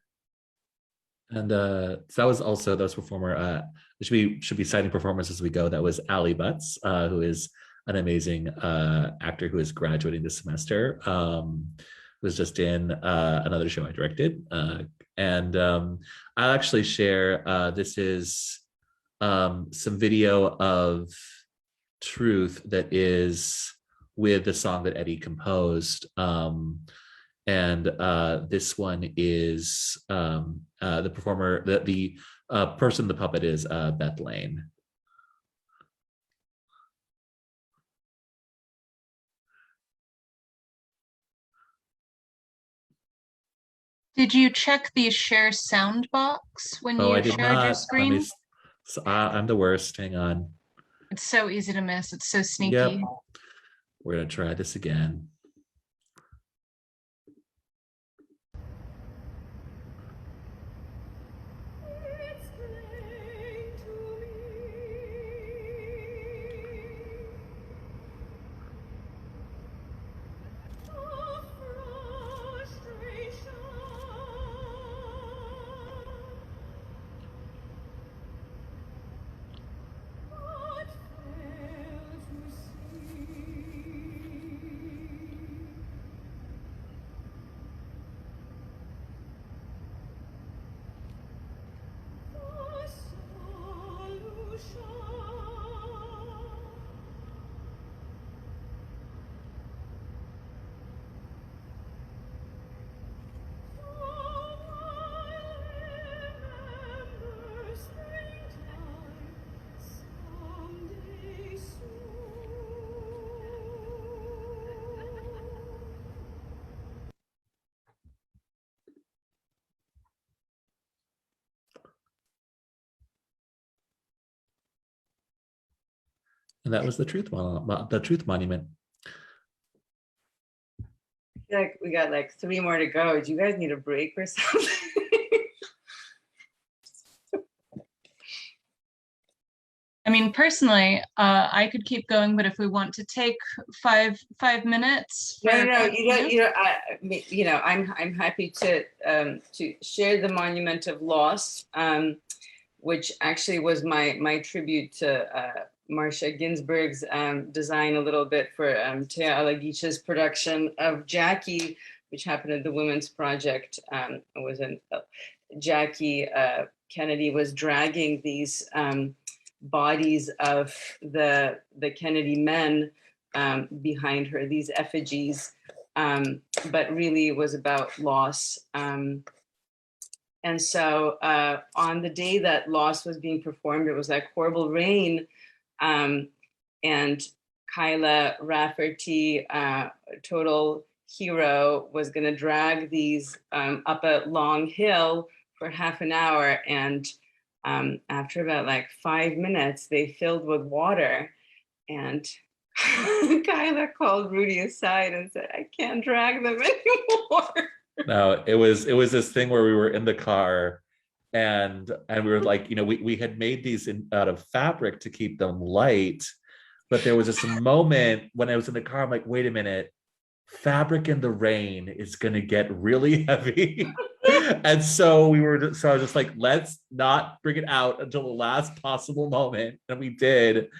And so that was also those performer. Should be citing performers as we go. That was Ali Butts, who is an amazing actor who is graduating this semester. Was just in another show I directed, and I'll actually share. This is some video of Truth that is with the song that Eddie composed. And this one is the performer, the person, the puppet is Beth Lane. Did you check the share sound box when you I did shared your not. screen? I'm the worst. Hang on. It's so easy to miss. It's so sneaky. Yep. We're gonna try this again. And that was the Truth Monument. Like we got like 3 more to go. Do you guys need a break or something? I mean, personally, I could keep going, but if we want to take five minutes. No, I'm happy to share the Monument of Loss, which actually was my tribute to Marcia Ginsburg's design a little bit for Tea Alagich's production of Jackie, which happened at the Women's Project. It was Jackie Kennedy was dragging these bodies of the Kennedy men behind her, these effigies, but really it was about loss. And so on the day that Loss was being performed, it was like horrible rain, and Kyla Rafferty, total hero, was gonna drag these up a long hill for half an hour, and after about like 5 minutes, they filled with water, and Kyla called Rudy aside and said, "I can't drag them anymore." No, it was this thing where we were in the car, and we were like, we had made these out of fabric to keep them light, but there was this moment when I was in the car, I'm like, wait a minute, fabric in the rain is gonna get really heavy. And so I was just like, let's not bring it out until the last possible moment. And we did.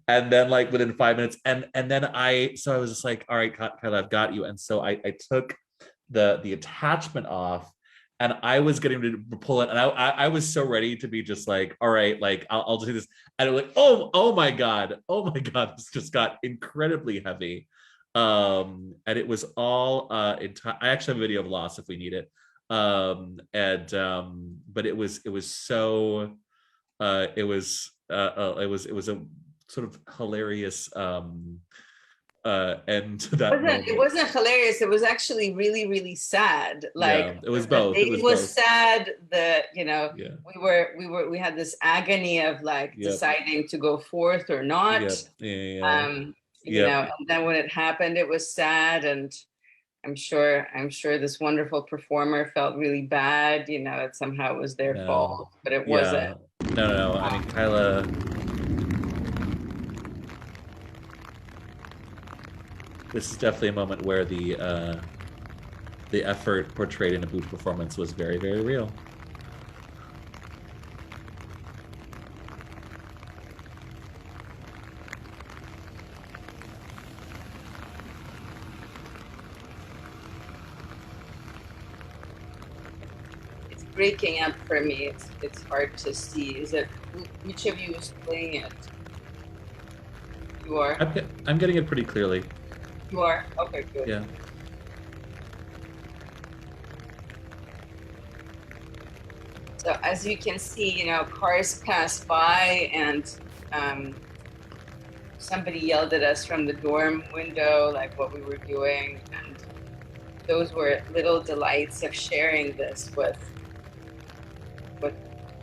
And then like within 5 minutes, and then I was just like, all right, Kyla, I've got you. And so I took the attachment off, and I was getting to pull it, and I was so ready to be just like, all right, like I'll do this. And I was like, oh my god, this just got incredibly heavy. And it was all I actually have a video of Loss if we need it. But it was so it was a sort of hilarious end to that moment. It wasn't hilarious. It was actually really, really sad. Like, yeah, it was both. It was sad. We had this agony of like deciding to go forth or not. And then when it happened, it was sad, and I'm sure this wonderful performer felt really bad. It somehow was their fault, but it wasn't. No. I mean, Kyla. This is definitely a moment where the effort portrayed in a booth performance was very, very real. It's breaking up for me. It's hard to see. Is it? Which of you is playing it? You are. I'm getting it pretty clearly. You are? Okay, good. Yeah. So as you can see, cars pass by, and somebody yelled at us from the dorm window, like what we were doing. And those were little delights of sharing this with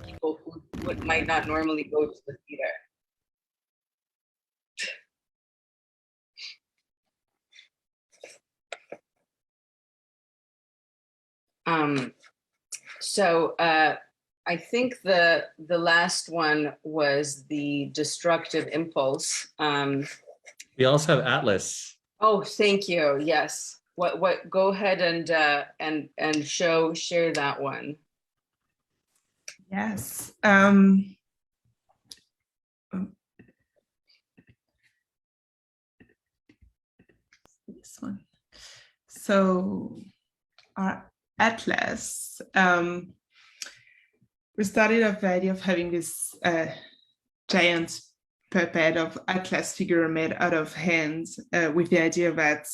people who might not normally go to the theater. So I think the last one was the destructive impulse. We also have Atlas. Oh, thank you. Yes. What? Go ahead and share that one. Yes. This one. So our Atlas, we started off the idea of having this giant puppet of Atlas figure made out of hands, with the idea that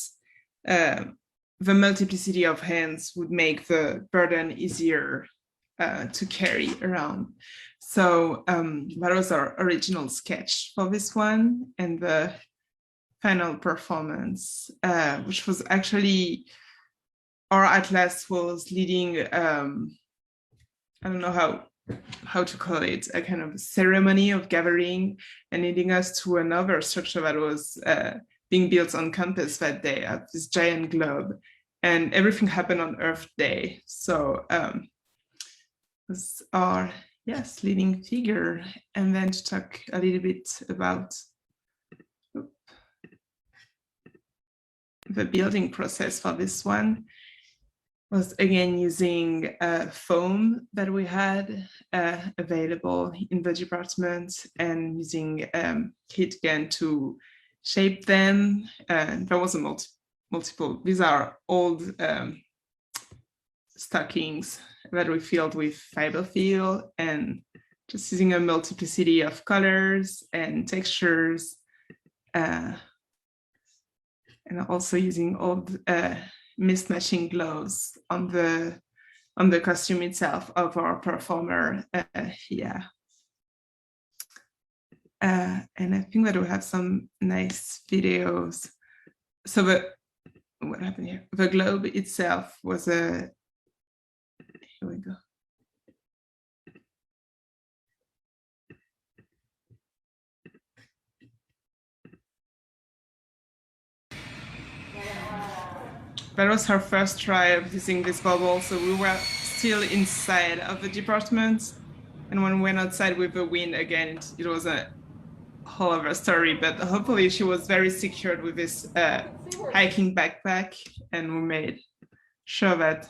the multiplicity of hands would make the burden easier to carry around. So that was our original sketch for this one, and the final performance, which was actually our Atlas was leading, I don't know how how to call it, a kind of ceremony of gathering and leading us to another structure that was being built on campus that day at this giant globe. And everything happened on Earth Day. So was our, yes, leading figure. And then to talk a little bit about the building process for this one was again using foam that we had available in the department and using heat gun to shape them. There was a multiple, these are old stockings that we filled with fiberfill and just using a multiplicity of colors and textures, and also using old mismatching gloves on the costume itself of our performer. Yeah. And I think that we have some nice videos. So what happened here? The globe itself was here we go. That was her first try of using this bubble, so we were still inside of the department. And when we went outside with the wind again, it was a whole other story, but hopefully she was very secured with this hiking backpack, and we made sure that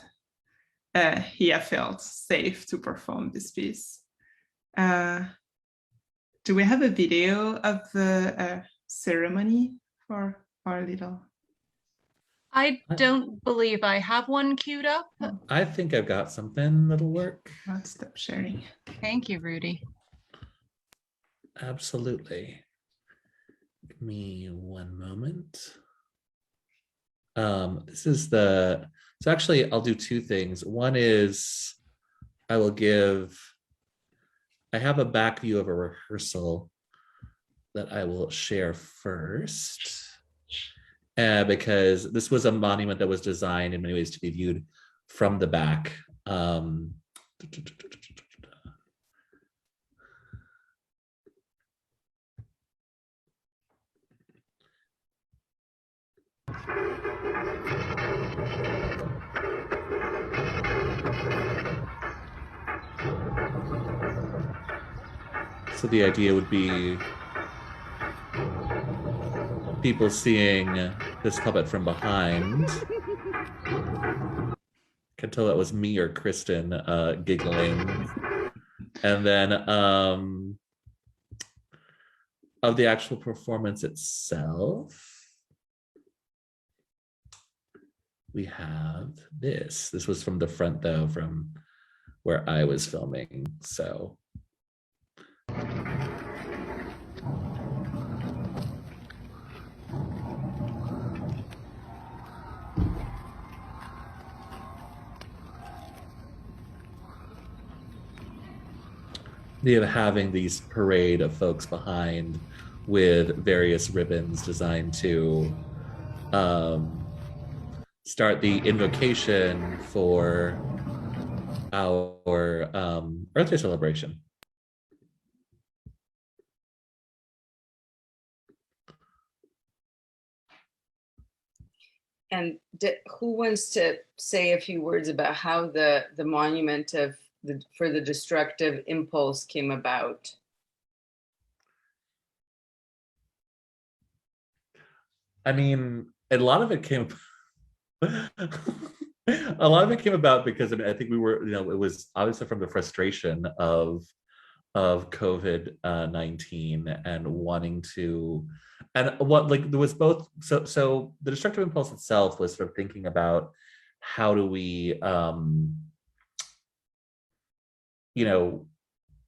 Hia felt safe to perform this piece. Do we have a video of the ceremony for our little? I don't believe I have one queued up. I think I've got something that'll work. I'll stop sharing. Thank you, Rudy. Absolutely. Give me one moment. This is so actually I'll do two things. One is I have a back view of a rehearsal that I will share first. Because this was a monument that was designed in many ways to be viewed from the back. So the idea would be people seeing this puppet from behind. Can tell that was me or Kristen giggling. And then of the actual performance itself, we have this. This was from the front though, from where I was filming, so. Having these parade of folks behind with various ribbons designed to start the invocation for our Earth Day celebration. And who wants to say a few words about how the monument for the destructive impulse came about? I mean, a lot of it came about because I think we were, it was obviously from the frustration of COVID-19 and wanting to, and what there was both. So the destructive impulse itself was sort of thinking about how do we,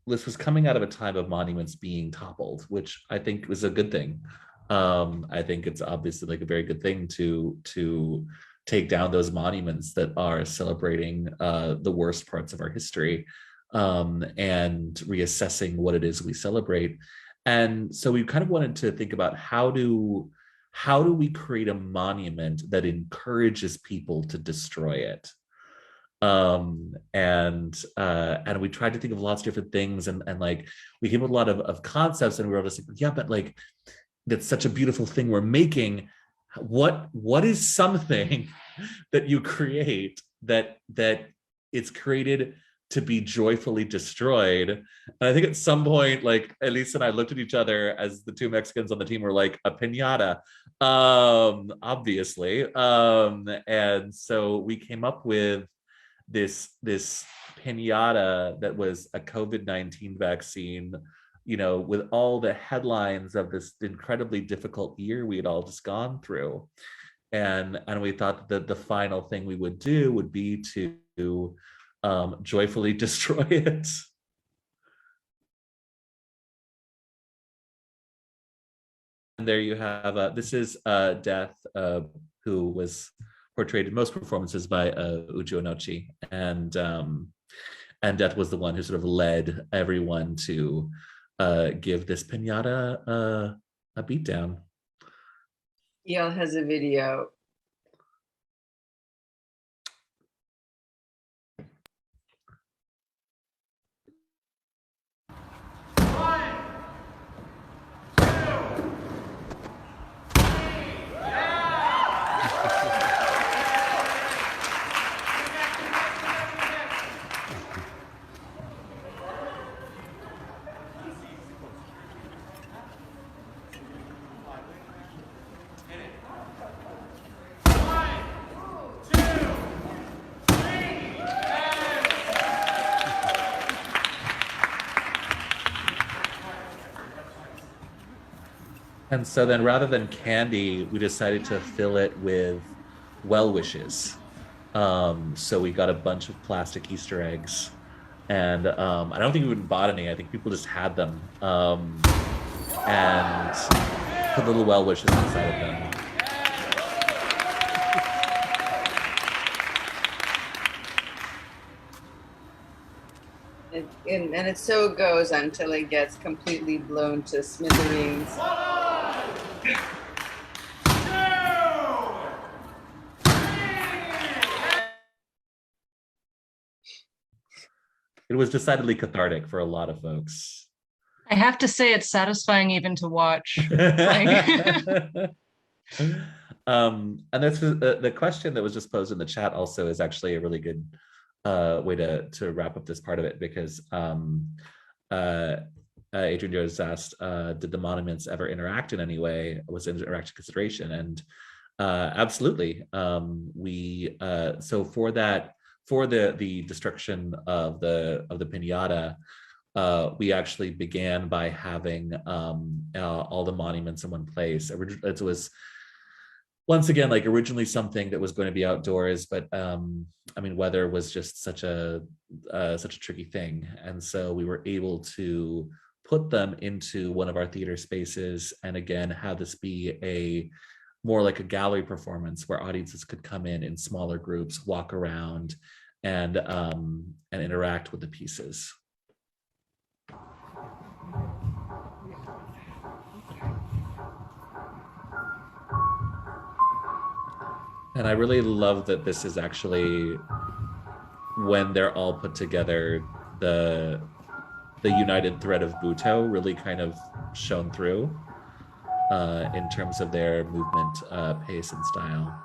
this was coming out of a time of monuments being toppled, which I think was a good thing. I think it's obviously a very good thing to take down those monuments that are celebrating the worst parts of our history, and reassessing what it is we celebrate. And so we kind of wanted to think about how do we create a monument that encourages people to destroy it. And we tried to think of lots of different things, and like we came up with a lot of concepts, and we were just like, yeah, but like that's such a beautiful thing we're making. What is something that you create that it's created to be joyfully destroyed? And I think at some point, like Elisa and I looked at each other as the two Mexicans on the team were like, a piñata, obviously. And so we came up with this piñata that was a COVID-19 vaccine, you know, with all the headlines of this incredibly difficult year we had all just gone through. And we thought that the final thing we would do would be to joyfully destroy it. And there you have, this is Death, who was portrayed in most performances by Uju Onochi. And Death was the one who sort of led everyone to give this piñata a beatdown. Yale has a video. And so then rather than candy, we decided to fill it with well wishes. So we got a bunch of plastic Easter eggs. And I don't think we even bought any. I think people just had them. And put little well wishes inside of them. And it so goes until it gets completely blown to smithereens. It was decidedly cathartic for a lot of folks. I have to say it's satisfying even to watch. And that's the question that was just posed in the chat also is actually a really good way to wrap up this part of it, because Adrian Jones asked, did the monuments ever interact in any way? Was interaction consideration? And absolutely. So for the destruction of the piñata, we actually began by having all the monuments in one place. It was, once again, like originally something that was going to be outdoors, but I mean, weather was just such a tricky thing, and so we were able to put them into one of our theater spaces, and again have this be more like a gallery performance where audiences could come in smaller groups, walk around, and interact with the pieces. And I really love that this is actually, when they're all put together, the united thread of Butoh really kind of shone through in terms of their movement, pace, and style.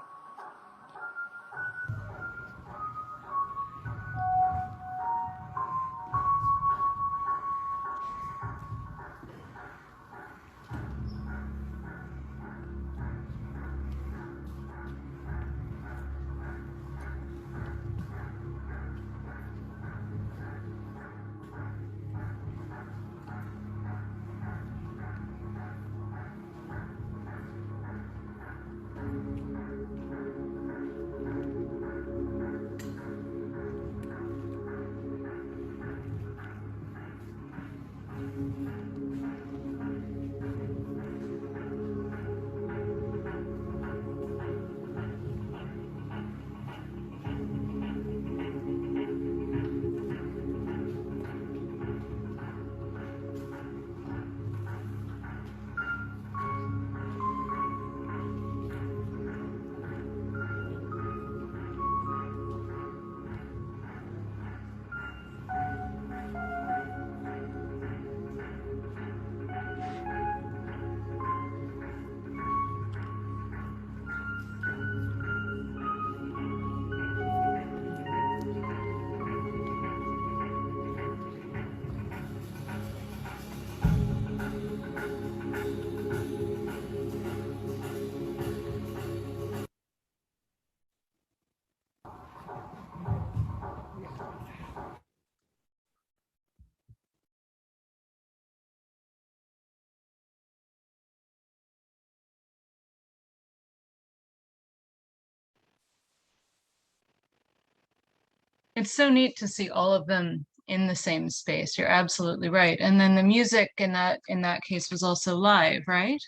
It's so neat to see all of them in the same space. You're absolutely right. And then the music in that case was also live, right?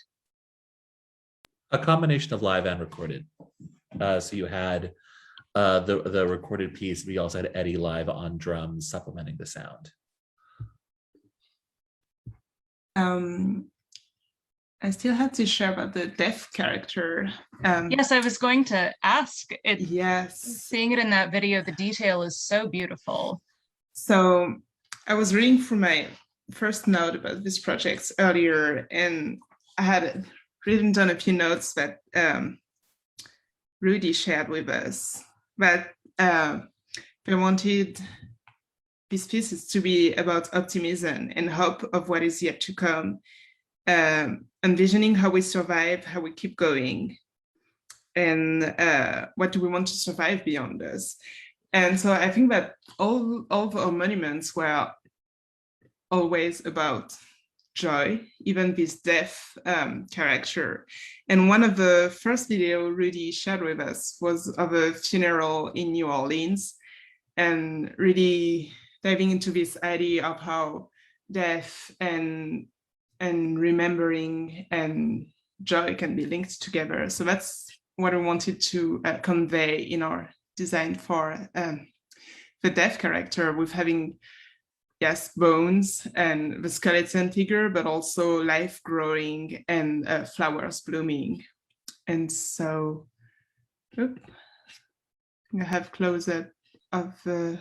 A combination of live and recorded. So you had the recorded piece. We also had Eddie live on drums supplementing the sound. I still had to share about the deaf character. Yes, I was going to ask. Yes. Seeing it in that video, the detail is so beautiful. So I was reading through my first note about this project earlier, and I had written down a few notes that Rudy shared with us. But I wanted these pieces to be about optimism and hope of what is yet to come. Envisioning how we survive, how we keep going, and what do we want to survive beyond us. And so I think that all of our monuments were always about joy, even this deaf character. And one of the first video Rudy shared with us was of a funeral in New Orleans, and really diving into this idea of how death and remembering and joy can be linked together. So that's what I wanted to convey in our design for the deaf character, with having, yes, bones and the skeleton figure, but also life growing and flowers blooming. And so, I have close-up of the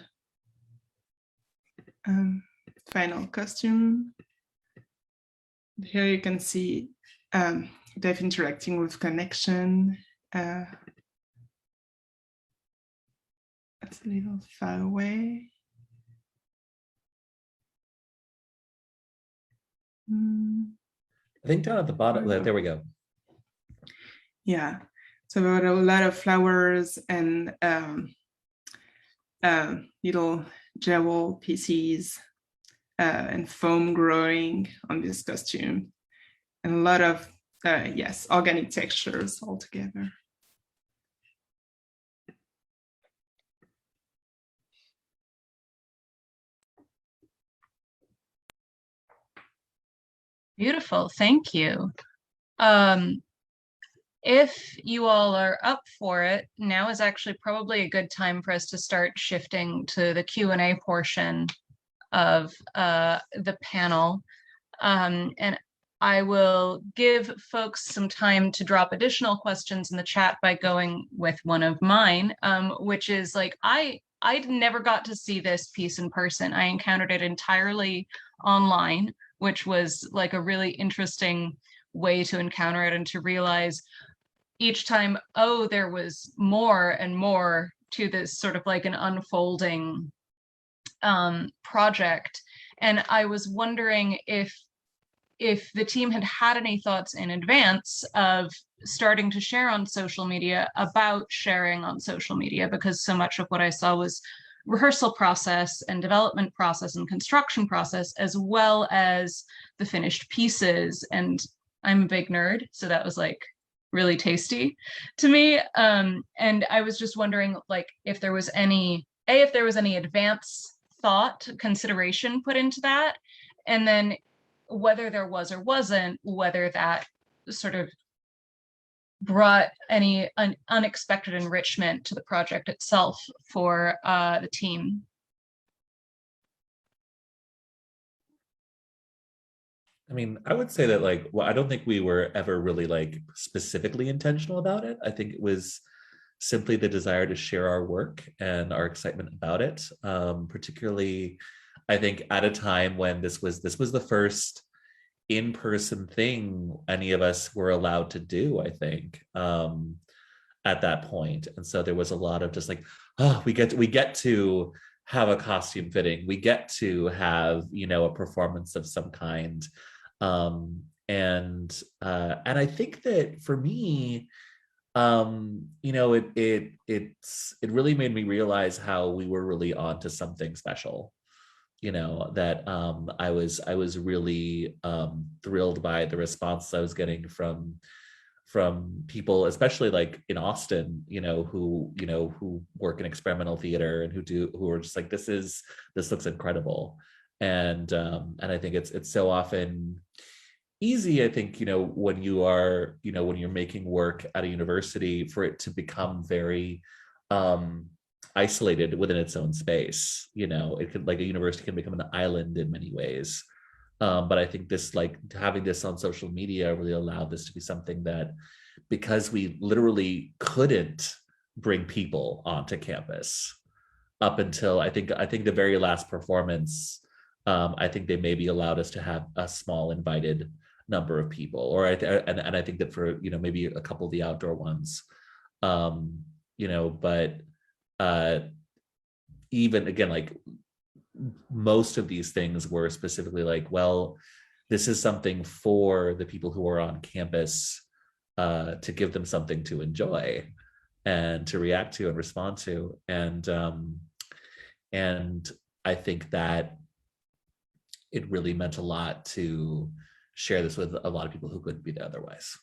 final costume. Here you can see Deaf interacting with connection. That's a little far away. I think down at the bottom, there we go. Yeah, so there were a lot of flowers and little jewel pieces and foam growing on this costume, and a lot of, yes, organic textures all together. Beautiful, thank you. If you all are up for it, now is actually probably a good time for us to start shifting to the Q&A portion of the panel. And I will give folks some time to drop additional questions in the chat by going with one of mine, which is like, I never got to see this piece in person. I encountered it entirely online, which was like a really interesting way to encounter it and to realize each time, oh, there was more and more to this sort of like an unfolding project. And I was wondering if the team had any thoughts in advance of starting to share on social media about sharing on social media, because so much of what I saw was rehearsal process and development process and construction process, as well as the finished pieces. And I'm a big nerd, so that was like really tasty to me. And I was just wondering, like, if there was any advance thought, consideration put into that, and then whether there was or wasn't, whether that sort of brought any unexpected enrichment to the project itself for the team. I mean, I would say that, like, well, I don't think we were ever really like specifically intentional about it. I think it was simply the desire to share our work and our excitement about it. Particularly, I think at a time when this was the first in-person thing any of us were allowed to do, I think, at that point. And so there was a lot of just like, oh, we get to have a costume fitting, we get to have, you know, a performance of some kind. And I think that for me, you know, it really made me realize how we were really onto something special. You know, that I was really thrilled by the response I was getting from from people, especially like in Austin, who work in experimental theater and who are just like, this looks incredible. And I think it's so often easy, I think, when you're making work at a university, for it to become very isolated within its own space. It could, like, a university can become an island in many ways. But I think this, like, having this on social media really allowed this to be something that, because we literally couldn't bring people onto campus up until I think the very last performance, I think they maybe allowed us to have a small invited number of people, or and I think that for maybe a couple of the outdoor ones, but even again, like, most of these things were specifically like, well, this is something for the people who are on campus, to give them something to enjoy and to react to and respond to. And I think that it really meant a lot to share this with a lot of people who couldn't be there otherwise.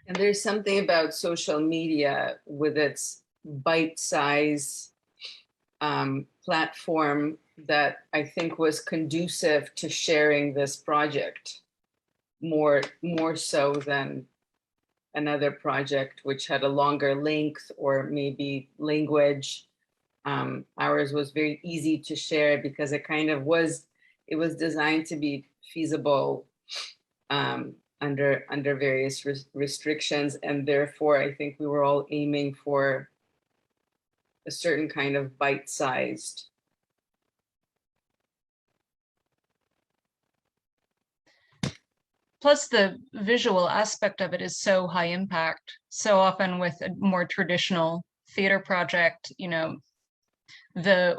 And there's something about social media with its bite-size platform that I think was conducive to sharing this project more so than another project which had a longer length or maybe language. Ours was very easy to share because it was designed to be feasible under various restrictions, and therefore I think we were all aiming for a certain kind of bite-sized. Plus, the visual aspect of it is so high impact. So often with a more traditional theater project,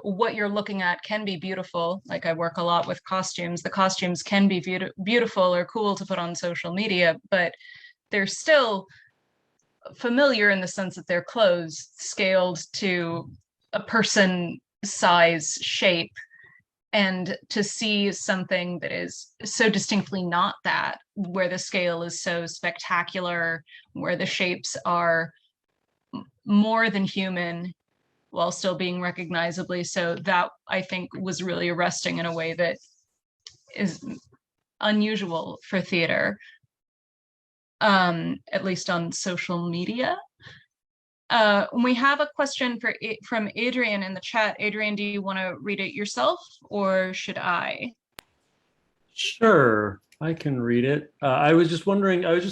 what you're looking at can be beautiful. Like, I work a lot with costumes. The costumes can be beautiful or cool to put on social media, but they're still familiar in the sense that they're clothes scaled to a person size shape. And to see something that is so distinctly not that, where the scale is so spectacular, where the shapes are more than human while still being recognizably so, that I think was really arresting in a way that is unusual for theater, at least on social media. We have a question from Adrian in the chat. Adrian, do you want to read it yourself, or should I? Sure, I can read it. I was just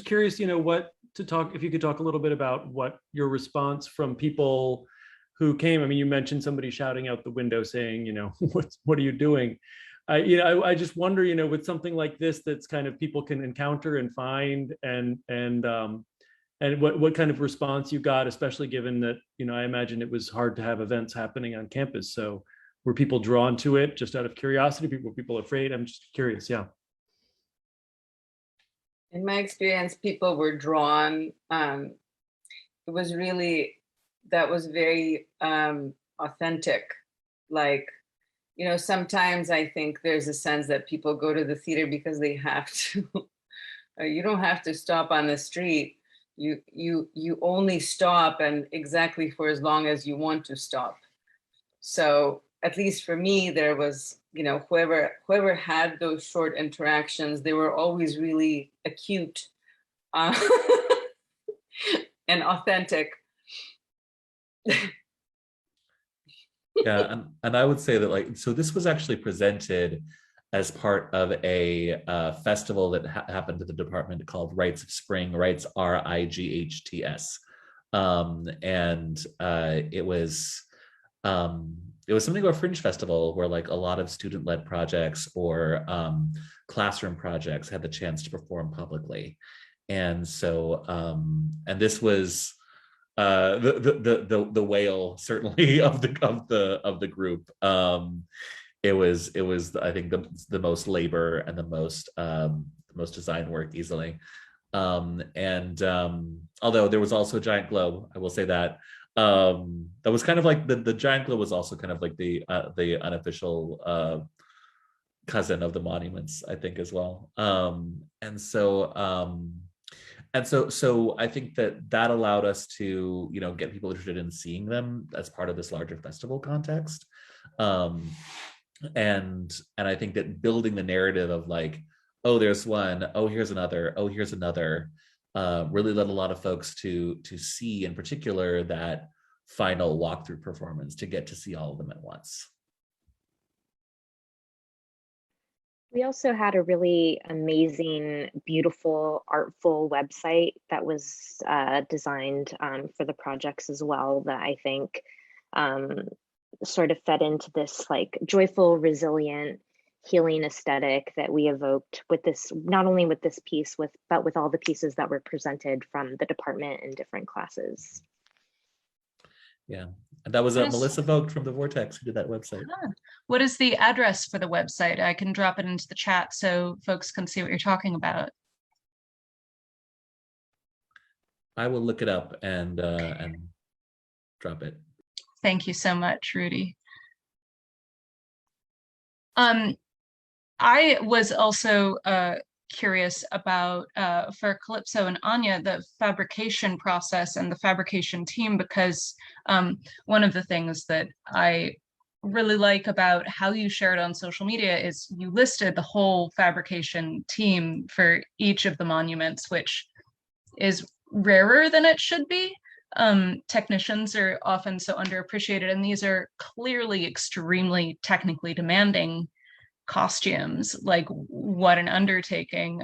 curious, if you could talk a little bit about what your response from people who came. I mean, you mentioned somebody shouting out the window saying, what are you doing? I just wonder, with something like this, that's kind of people can encounter and find, and what kind of response you got, especially given that, I imagine it was hard to have events happening on campus. So were people drawn to it just out of curiosity? Were people afraid? I'm just curious. Yeah. In my experience, people were drawn. That was very authentic. Like, sometimes I think there's a sense that people go to the theater because they have to. You don't have to stop on the street. You only stop, and exactly for as long as you want to stop. So at least for me, there was, whoever had those short interactions, they were always really acute and authentic. Yeah, and I would say that, like, so this was actually presented as part of a festival that happened at the department called Rites of Spring, Rites RIGHTS, and it was something of a fringe festival where, like, a lot of student-led projects or classroom projects had the chance to perform publicly, and so and this was the whale, certainly, of the group. It was I think the most labor and the most design work easily, and although there was also a giant globe, I will say that, That was kind of like the giant globe was also kind of like the unofficial cousin of the monuments, I think, as well. So I think that allowed us to, get people interested in seeing them as part of this larger festival context. And I think that building the narrative of like, oh, there's one, oh, here's another, oh, here's another, really led a lot of folks to see, in particular, that final walkthrough performance, to get to see all of them at once. We also had a really amazing, beautiful, artful website that was designed for the projects as well, that I think sort of fed into this like joyful, resilient, healing aesthetic that we evoked with this, not only with this piece, but with all the pieces that were presented from the department in different classes. Yeah, and that was Melissa Vogt from the Vortex who did that website. What is the address for the website? I can drop it into the chat so folks can see what you're talking about. I will look it up and drop it. Thank you so much, Rudy. I was also curious about, for Calypso and Anya, the fabrication process and the fabrication team, because one of the things that I really like about how you shared on social media is you listed the whole fabrication team for each of the monuments, which is rarer than it should be. Technicians are often so underappreciated, and these are clearly extremely technically demanding costumes. Like, what an undertaking.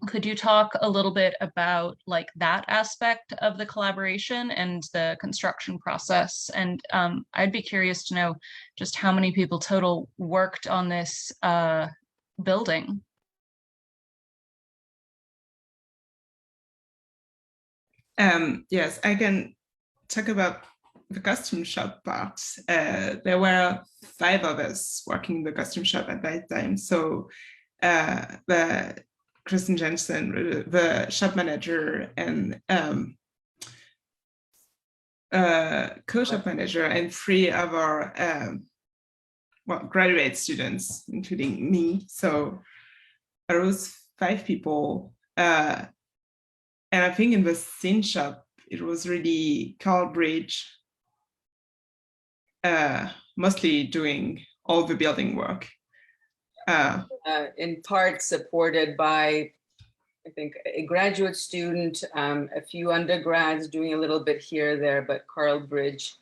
Could you talk a little bit about like that aspect of the collaboration and the construction process? And I'd be curious to know just how many people total worked on this building. Yes, I can talk about the costume shop part. There were 5 of us working in the costume shop at that time. So the Kristen Jensen, the shop manager, and co-shop manager, and 3 of our graduate students, including me. So there was 5 people. And I think in the scene shop, it was really Carl Bridge, mostly doing all the building work. In part supported by, I think, a graduate student, a few undergrads doing a little bit here or there, but Carl Bridge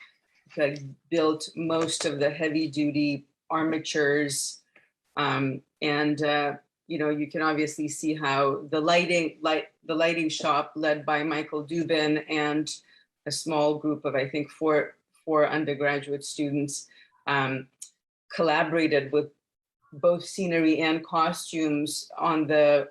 had built most of the heavy duty armatures. You can obviously see how the lighting shop led by Michael Dubin and a small group of, I think, four undergraduate students collaborated with both scenery and costumes on the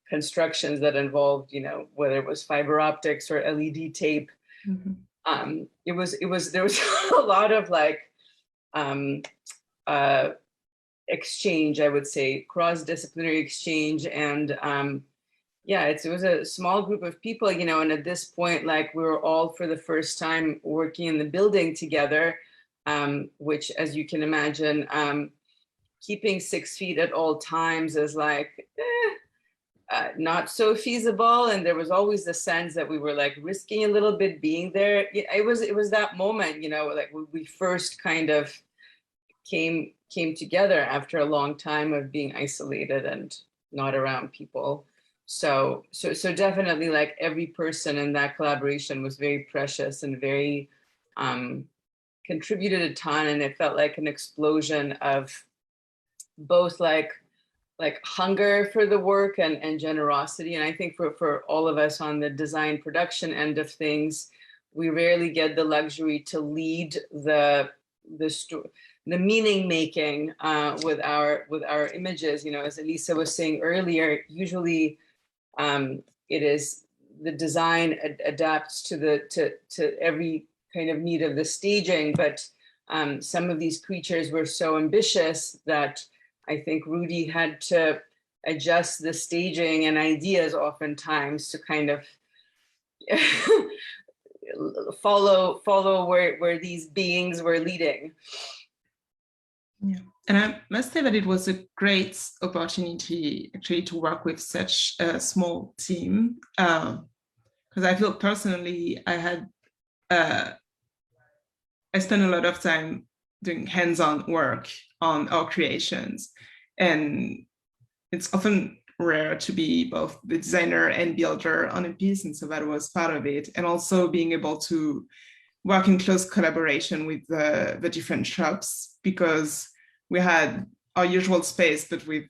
constructions that involved, whether it was fiber optics or LED tape. Mm-hmm. There was a lot of like exchange, I would say, cross-disciplinary exchange. And it was a small group of people, and at this point, like, we were all for the first time working in the building together, which, as you can imagine, keeping 6 feet at all times is like, not so feasible. And there was always the sense that we were like risking a little bit being there. It was that moment, like we first kind of came together after a long time of being isolated and not around people. So definitely, like, every person in that collaboration was very precious and very contributed a ton, and it felt like an explosion of both like hunger for the work and generosity. And I think for all of us on the design production end of things, we rarely get the luxury to lead the meaning making with our images. As Elisa was saying earlier, usually it is the design adapts to every kind of need of the staging, but some of these creatures were so ambitious that I think Rudy had to adjust the staging and ideas oftentimes to kind of follow where these beings were leading. Yeah, and I must say that it was a great opportunity actually to work with such a small team, because I feel personally I spent a lot of time doing hands-on work on our creations, and it's often rare to be both the designer and builder on a piece, and so that was part of it, and also being able to work in close collaboration with the different shops, because we had our usual space but with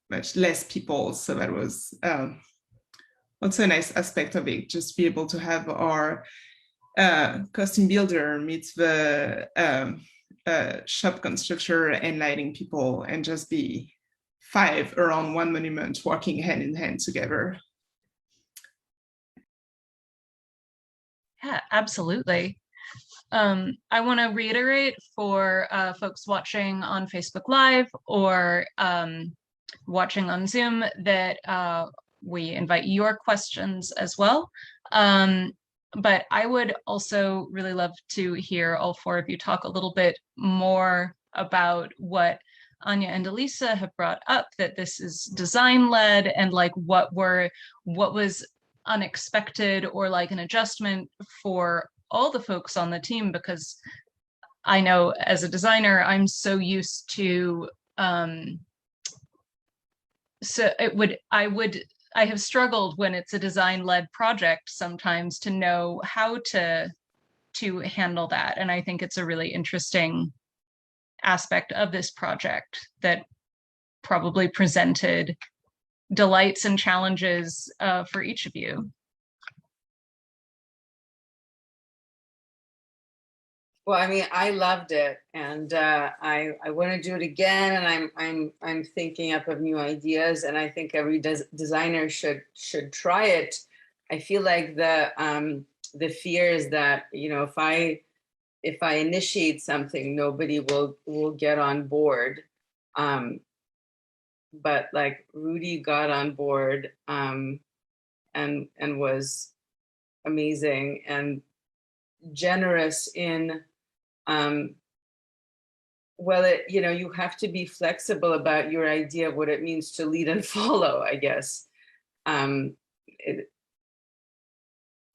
much less people, so that was also a nice aspect of it, just be able to have our costume builder meet the shop constructor and lighting people, and just be 5 around one monument working hand in hand together. Yeah, absolutely. I want to reiterate for folks watching on Facebook Live or watching on Zoom that we invite your questions as well. But I would also really love to hear all 4 of you talk a little bit more about what Anya and Elisa have brought up, that this is design-led, and like what was unexpected or like an adjustment for all the folks on the team, because I know as a designer, I'm so used to, I have struggled when it's a design-led project sometimes to know how to handle that. And I think it's a really interesting aspect of this project that probably presented delights and challenges for each of you. Well, I mean, I loved it, and I want to do it again, and I'm thinking up of new ideas, and I think every designer should try it. I feel like the fear is that, you know, if I initiate something, nobody will get on board. But like Rudy got on board and was amazing and generous in well, you know, you have to be flexible about your idea of what it means to lead and follow, I guess.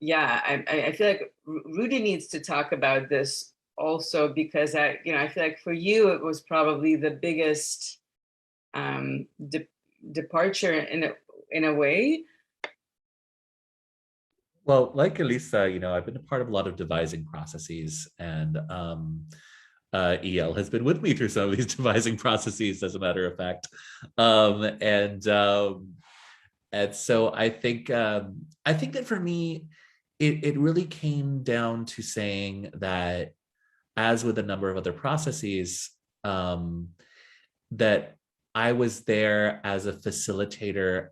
Yeah, I feel like Rudy needs to talk about this also, because I feel like for you it was probably the biggest departure in a way. Well, like Elisa, you know, I've been a part of a lot of devising processes, and EL has been with me through some of these devising processes, as a matter of fact. And so I think that for me, it really came down to saying that, as with a number of other processes, that I was there as a facilitator,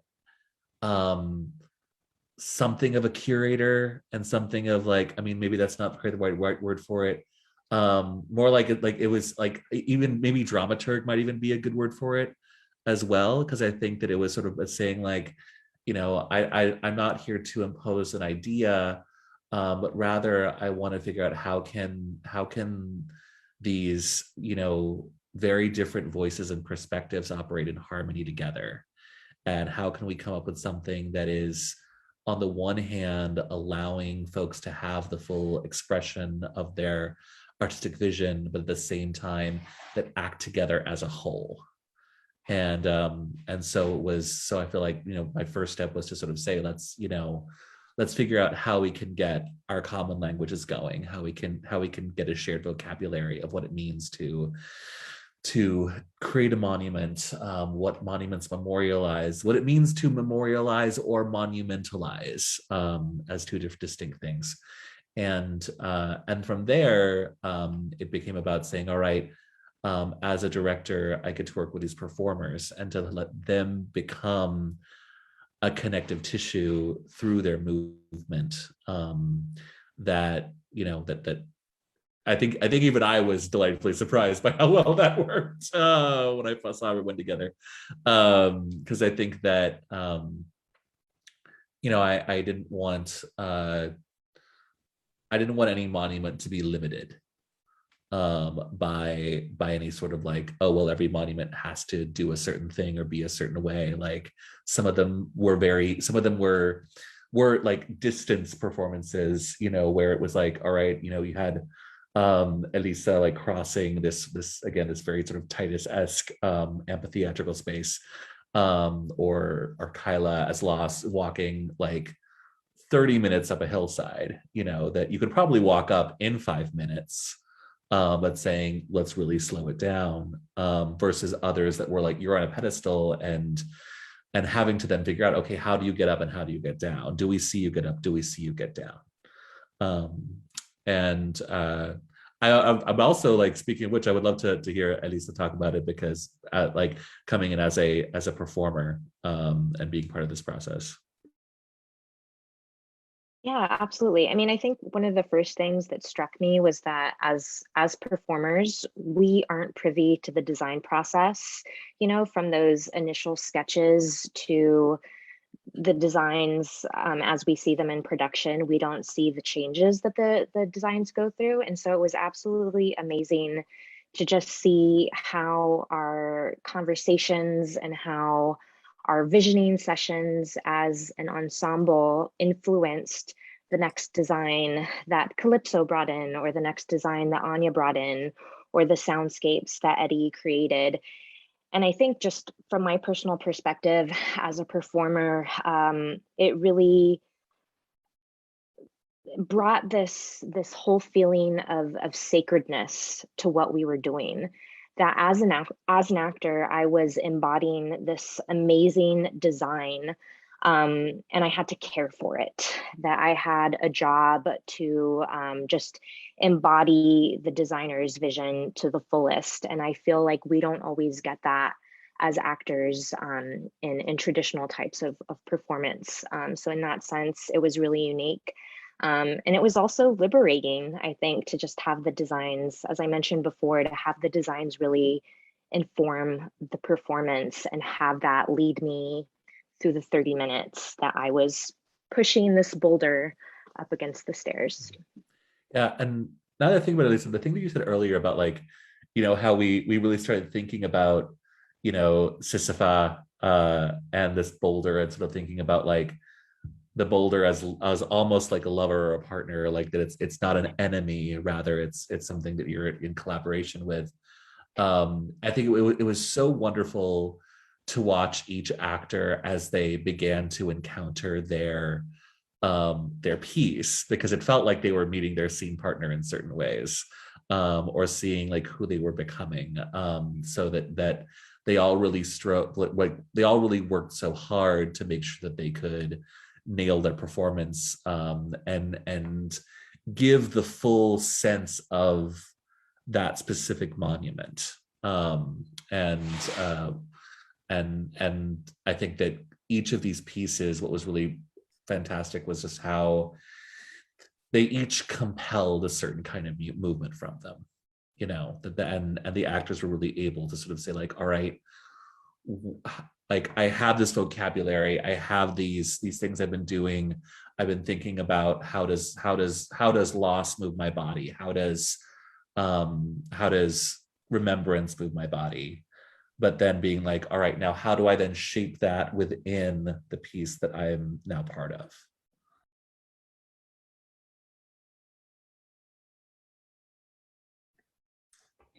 something of a curator, and something of like, I mean, maybe that's not quite the right word for it. More like it was like, even maybe dramaturg might even be a good word for it as well, because I think that it was sort of saying like, you know, I'm not here to impose an idea, but rather I want to figure out how can these, you know, very different voices and perspectives operate in harmony together, and how can we come up with something that is, on the one hand, allowing folks to have the full expression of their artistic vision, but at the same time that act together as a whole. And so it was, so I feel like, you know, my first step was to sort of say, let's figure out how we can get our common languages going, how we can get a shared vocabulary of what it means to create a monument, what monuments memorialize, what it means to memorialize or monumentalize, as 2 different distinct things. And from there, it became about saying, all right, as a director, I get to work with these performers and to let them become a connective tissue through their movement, that, you know, that I think even I was delightfully surprised by how well that worked when I saw everyone together, because I think that you know, I didn't want I didn't want any monument to be limited by any sort of like, oh well, every monument has to do a certain thing or be a certain way. Like some of them were like distance performances, you know, where it was like, all right, you know, you had Elisa like crossing this very sort of Titus-esque amphitheatrical space, or Kyla as Lost walking like 30 minutes up a hillside, you know, that you could probably walk up in 5 minutes, but saying let's really slow it down, versus others that were like you're on a pedestal and having to then figure out, okay, how do you get up and how do you get down? Do we see you get up? Do we see you get down? I'm also like, speaking of which, I would love to hear Elisa talk about it, because like coming in as a performer and being part of this process. Yeah, absolutely. I mean, I think one of the first things that struck me was that as performers, we aren't privy to the design process, you know, from those initial sketches to the designs as we see them in production. We don't see the changes that the designs go through. And so it was absolutely amazing to just see how our conversations and how our visioning sessions as an ensemble influenced the next design that Calypso brought in, or the next design that Anya brought in, or the soundscapes that Eddie created. And I think just from my personal perspective as a performer, it really brought this whole feeling of sacredness to what we were doing. That as an actor, I was embodying this amazing design, and I had to care for it. That I had a job to just embody the designer's vision to the fullest. And I feel like we don't always get that as actors in traditional types of performance. So in that sense, it was really unique. And it was also liberating, I think, to just have the designs, as I mentioned before, to have the designs really inform the performance and have that lead me through the 30 minutes that I was pushing this boulder up against the stairs. Yeah, and now that I think about it, Lisa, the thing that you said earlier about like, you know, how we really started thinking about, you know, Sisypha and this boulder, and sort of thinking about like the boulder as almost like a lover or a partner, like that it's not an enemy, rather it's something that you're in collaboration with. I think it was so wonderful to watch each actor as they began to encounter their piece, because it felt like they were meeting their scene partner in certain ways, or seeing like who they were becoming, so that they all really they all really worked so hard to make sure that they could nail their performance, and give the full sense of that specific monument. And I think that each of these pieces, what was really fantastic was just how they each compelled a certain kind of movement from them, you know, and the actors were really able to sort of say like, all right, like I have this vocabulary, I have these things I've been doing, I've been thinking about how does loss move my body, how does remembrance move my body, but then being like, all right, now how do I then shape that within the piece that I'm now part of?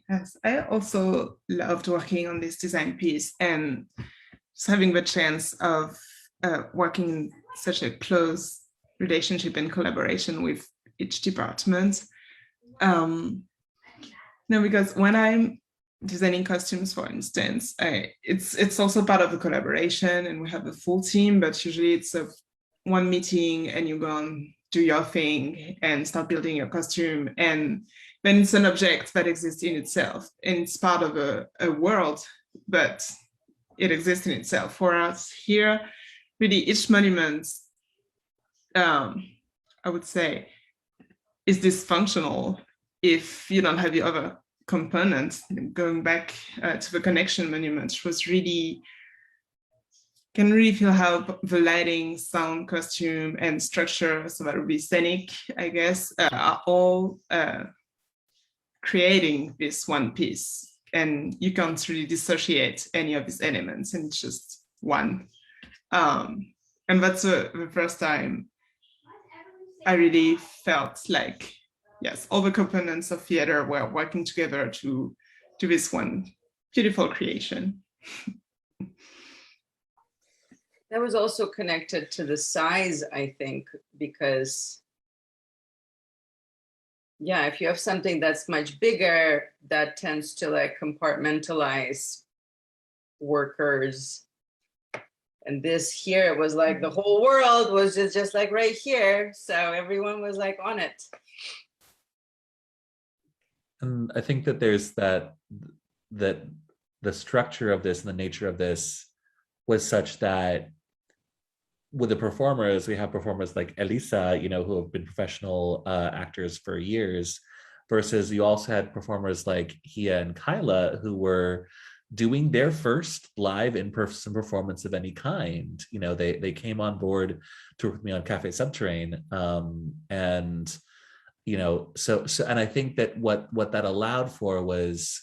Yes, I also loved working on this design piece, and just having the chance of working in such a close relationship and collaboration with each department. No, because when I'm designing costumes, for instance, it's also part of the collaboration, and we have a full team, but usually it's one meeting and you go and do your thing and start building your costume, and then it's an object that exists in itself, and it's part of a world, but it exists in itself. For us here, really each monument, I would say, is dysfunctional if you don't have the other components. Going back to the connection monument, which was really can really feel how the lighting, sound, costume, and structure, so that would be scenic, I guess, are all creating this one piece. And you can't really dissociate any of these elements, and it's just one. And that's the first time I really felt like, yes, all the components of theater were working together to this one beautiful creation. That was also connected to the size, I think, because yeah, if you have something that's much bigger, that tends to like compartmentalize workers. And this here was like the whole world was just like right here. So everyone was like on it. And I think that there's that the structure of this and the nature of this was such that with the performers, we have performers like Elisa, you know, who have been professional actors for years, versus you also had performers like Hia and Kyla, who were doing their first live in-person performance of any kind. You know, they came on board to work with me on Cafe Subterrane, and you know, so and I think that what that allowed for was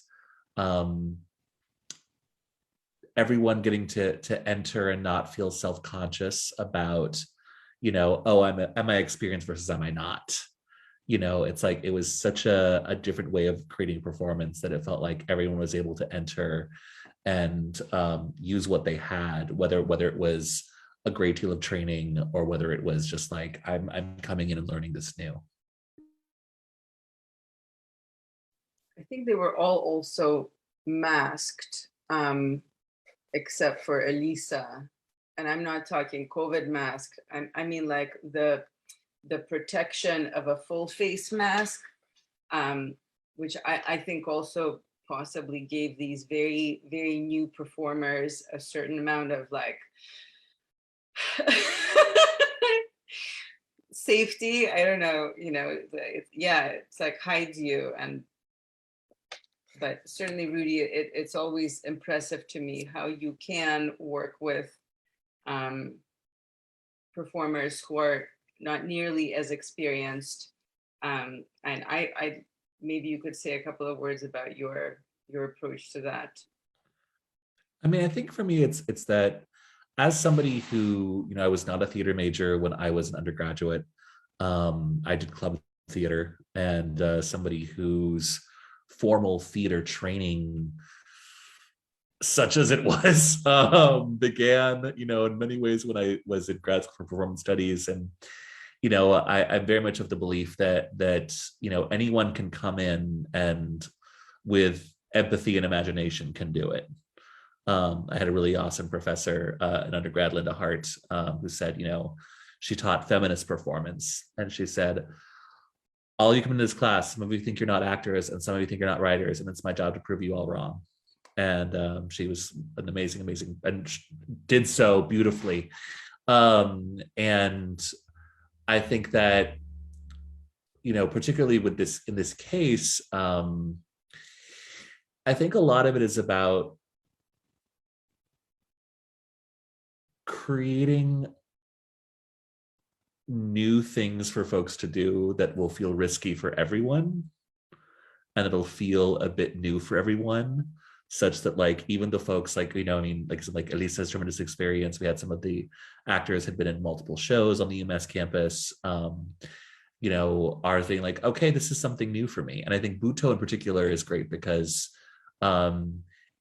everyone getting to enter and not feel self-conscious about, you know, oh, am I experienced versus am I not? You know, it's like it was such a different way of creating performance that it felt like everyone was able to enter and use what they had, whether it was a great deal of training or whether it was just like I'm coming in and learning this new. I think they were all also masked, except for Elisa. And I'm not talking COVID mask. I mean like the protection of a full face mask, which I think also possibly gave these very, very new performers a certain amount of like safety. I don't know, you know, it's like hides you. But certainly, Rudy, it's always impressive to me how you can work with performers who are not nearly as experienced. And I maybe you could say a couple of words about your approach to that. I mean, I think for me, it's that as somebody who, you know, I was not a theater major when I was an undergraduate. I did club theater, and somebody whose formal theater training, such as it was, began, you know, in many ways when I was in grad school for performance studies. And, you know, I'm very much of the belief that, you know, anyone can come in and with empathy and imagination can do it. I had a really awesome professor in undergrad, Linda Hart, who said, you know, she taught feminist performance, and she said, all you come into this class, some of you think you're not actors and some of you think you're not writers, and it's my job to prove you all wrong. And she was an amazing, and did so beautifully. And I think that, you know, particularly with this, in this case, I think a lot of it is about creating new things for folks to do that will feel risky for everyone, and it'll feel a bit new for everyone, such that like even the folks like, you know, I mean, like Elisa's tremendous experience. We had some of the actors had been in multiple shows on the UMass campus, you know, are thinking like, okay, this is something new for me. And I think Buto in particular is great because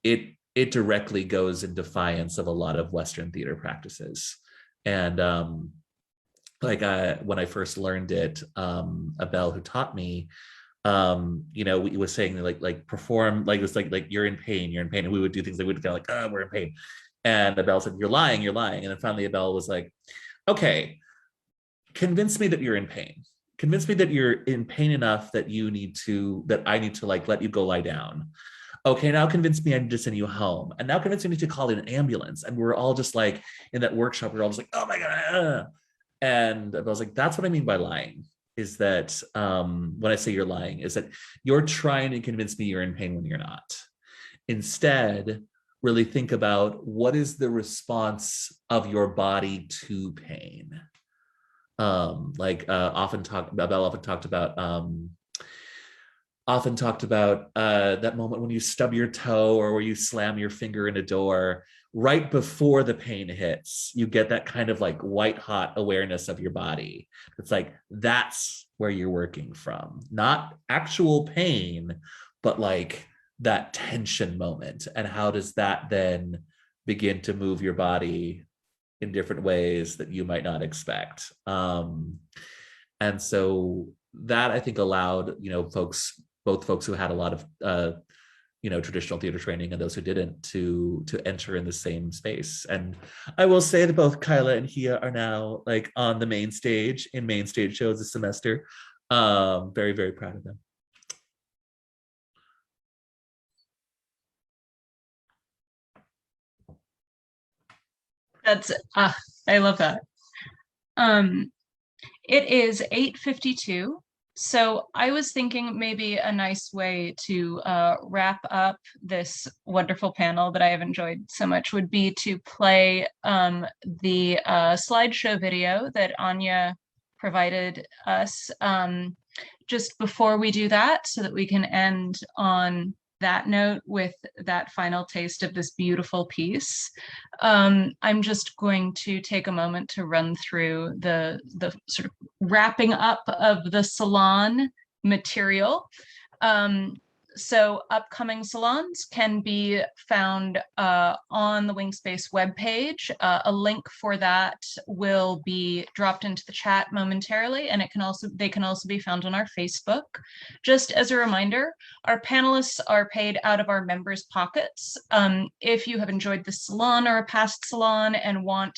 it directly goes in defiance of a lot of Western theater practices. And when I first learned it, Abel, who taught me, you know, he was saying like perform, like it's like you're in pain, and we would do things that we'd kind of like, oh, we're in pain. And Abel said, you're lying. And then finally Abel was like, okay, convince me that you're in pain. Convince me that you're in pain enough that I need to like let you go lie down. Okay, now convince me I need to send you home. And now convince me I need to call in an ambulance. And we're all just like in that workshop, we're all just like, oh my God. And I was like, that's what I mean by lying, is that when I say you're lying, is that you're trying to convince me you're in pain when you're not. Instead, really think about what is the response of your body to pain. Bell often talked about that moment when you stub your toe or where you slam your finger in a door. Right before the pain hits, you get that kind of like white hot awareness of your body. It's like, that's where you're working from. Not actual pain, but like that tension moment. And how does that then begin to move your body in different ways that you might not expect? And so that, I think, allowed, both folks who had a lot of traditional theater training and those who didn't to enter in the same space. And I will say that both Kyla and Hia are now like on the main stage in main stage shows this semester. Very, very proud of them. That's I love that. It is 8:52. So I was thinking maybe a nice way to wrap up this wonderful panel that I have enjoyed so much would be to play the slideshow video that Anya provided us just before we do that, so that we can end on that note with that final taste of this beautiful piece. I'm just going to take a moment to run through the sort of wrapping up of the Salon material. So upcoming salons can be found on the Wingspace webpage. A link for that will be dropped into the chat momentarily, and they can also be found on our Facebook. Just as a reminder, our panelists are paid out of our members' pockets. If you have enjoyed the salon or a past salon and want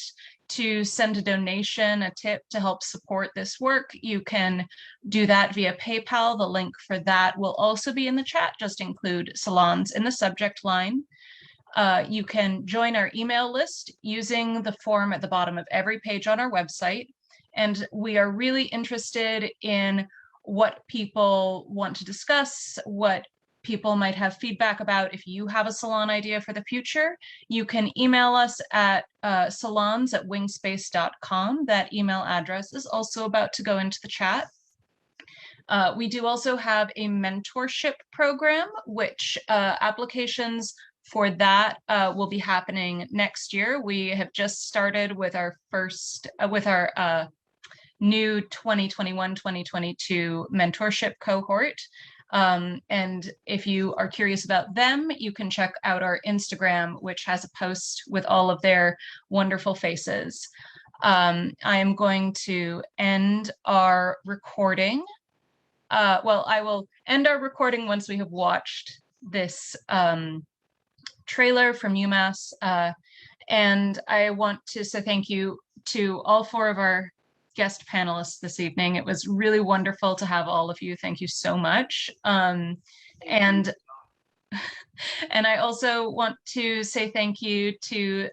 to send a donation, a tip to help support this work, you can do that via PayPal. The link for that will also be in the chat. Just include salons in the subject line. You can join our email list using the form at the bottom of every page on our website. And we are really interested in what people want to discuss, what people might have feedback about. If you have a salon idea for the future, you can email us at salons@wingspace.com. That email address is also about to go into the chat. We do also have a mentorship program, which applications for that will be happening next year. We have just started with our new 2021-2022 mentorship cohort. And if you are curious about them, you can check out our Instagram, which has a post with all of their wonderful faces. I am going to end our recording. Well, I will end our recording once we have watched this trailer from UMass. And I want to say thank you to all four of our guest panelists this evening. It was really wonderful to have all of you. Thank you so much. And I also want to say thank you to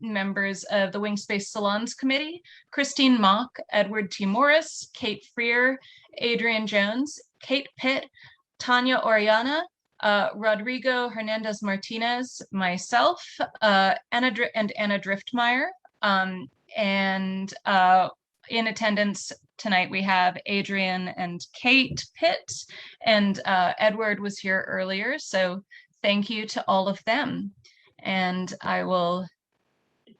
members of the Wingspace Salons Committee, Christine Mock, Edward T. Morris, Kate Freer, Adrian Jones, Kate Pitt, Tanya Oriana, Rodrigo Hernandez Martinez, myself, Anna Driftmeyer, and in attendance tonight, we have Adrian and Kate Pitt, and Edward was here earlier. So thank you to all of them. And I will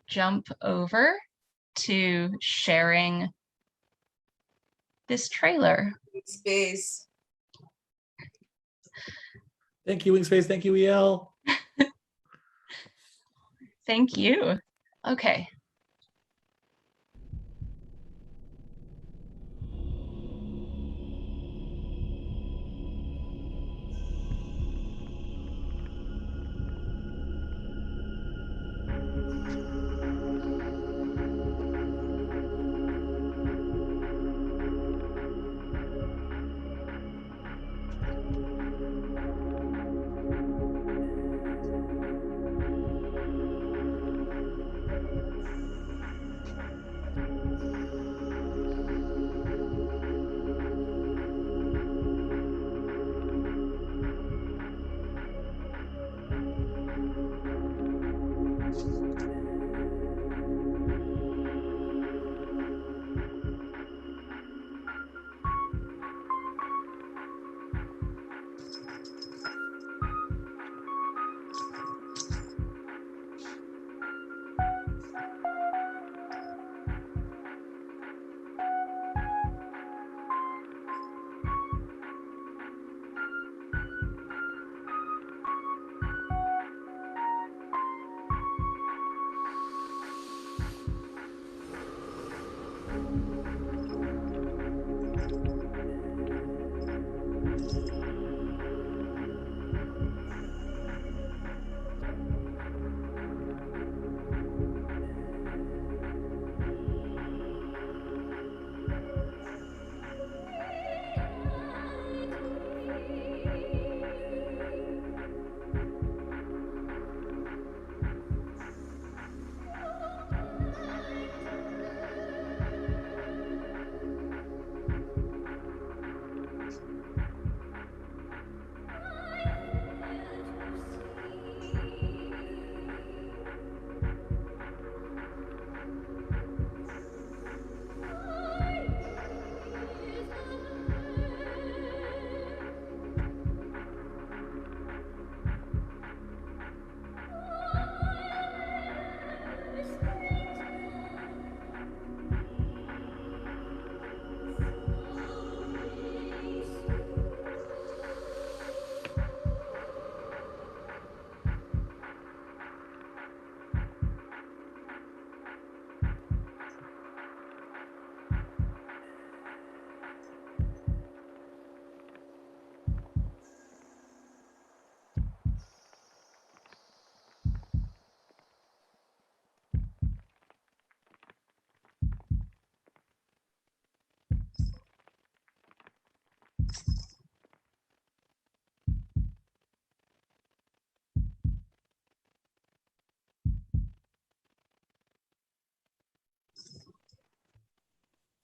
jump over to sharing this trailer. Space. Thank you, Wingspace. Thank you, EL. Thank you. Okay.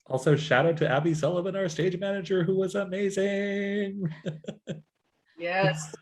Also, shout out to Abby Sullivan, our stage manager, who was amazing. Yes.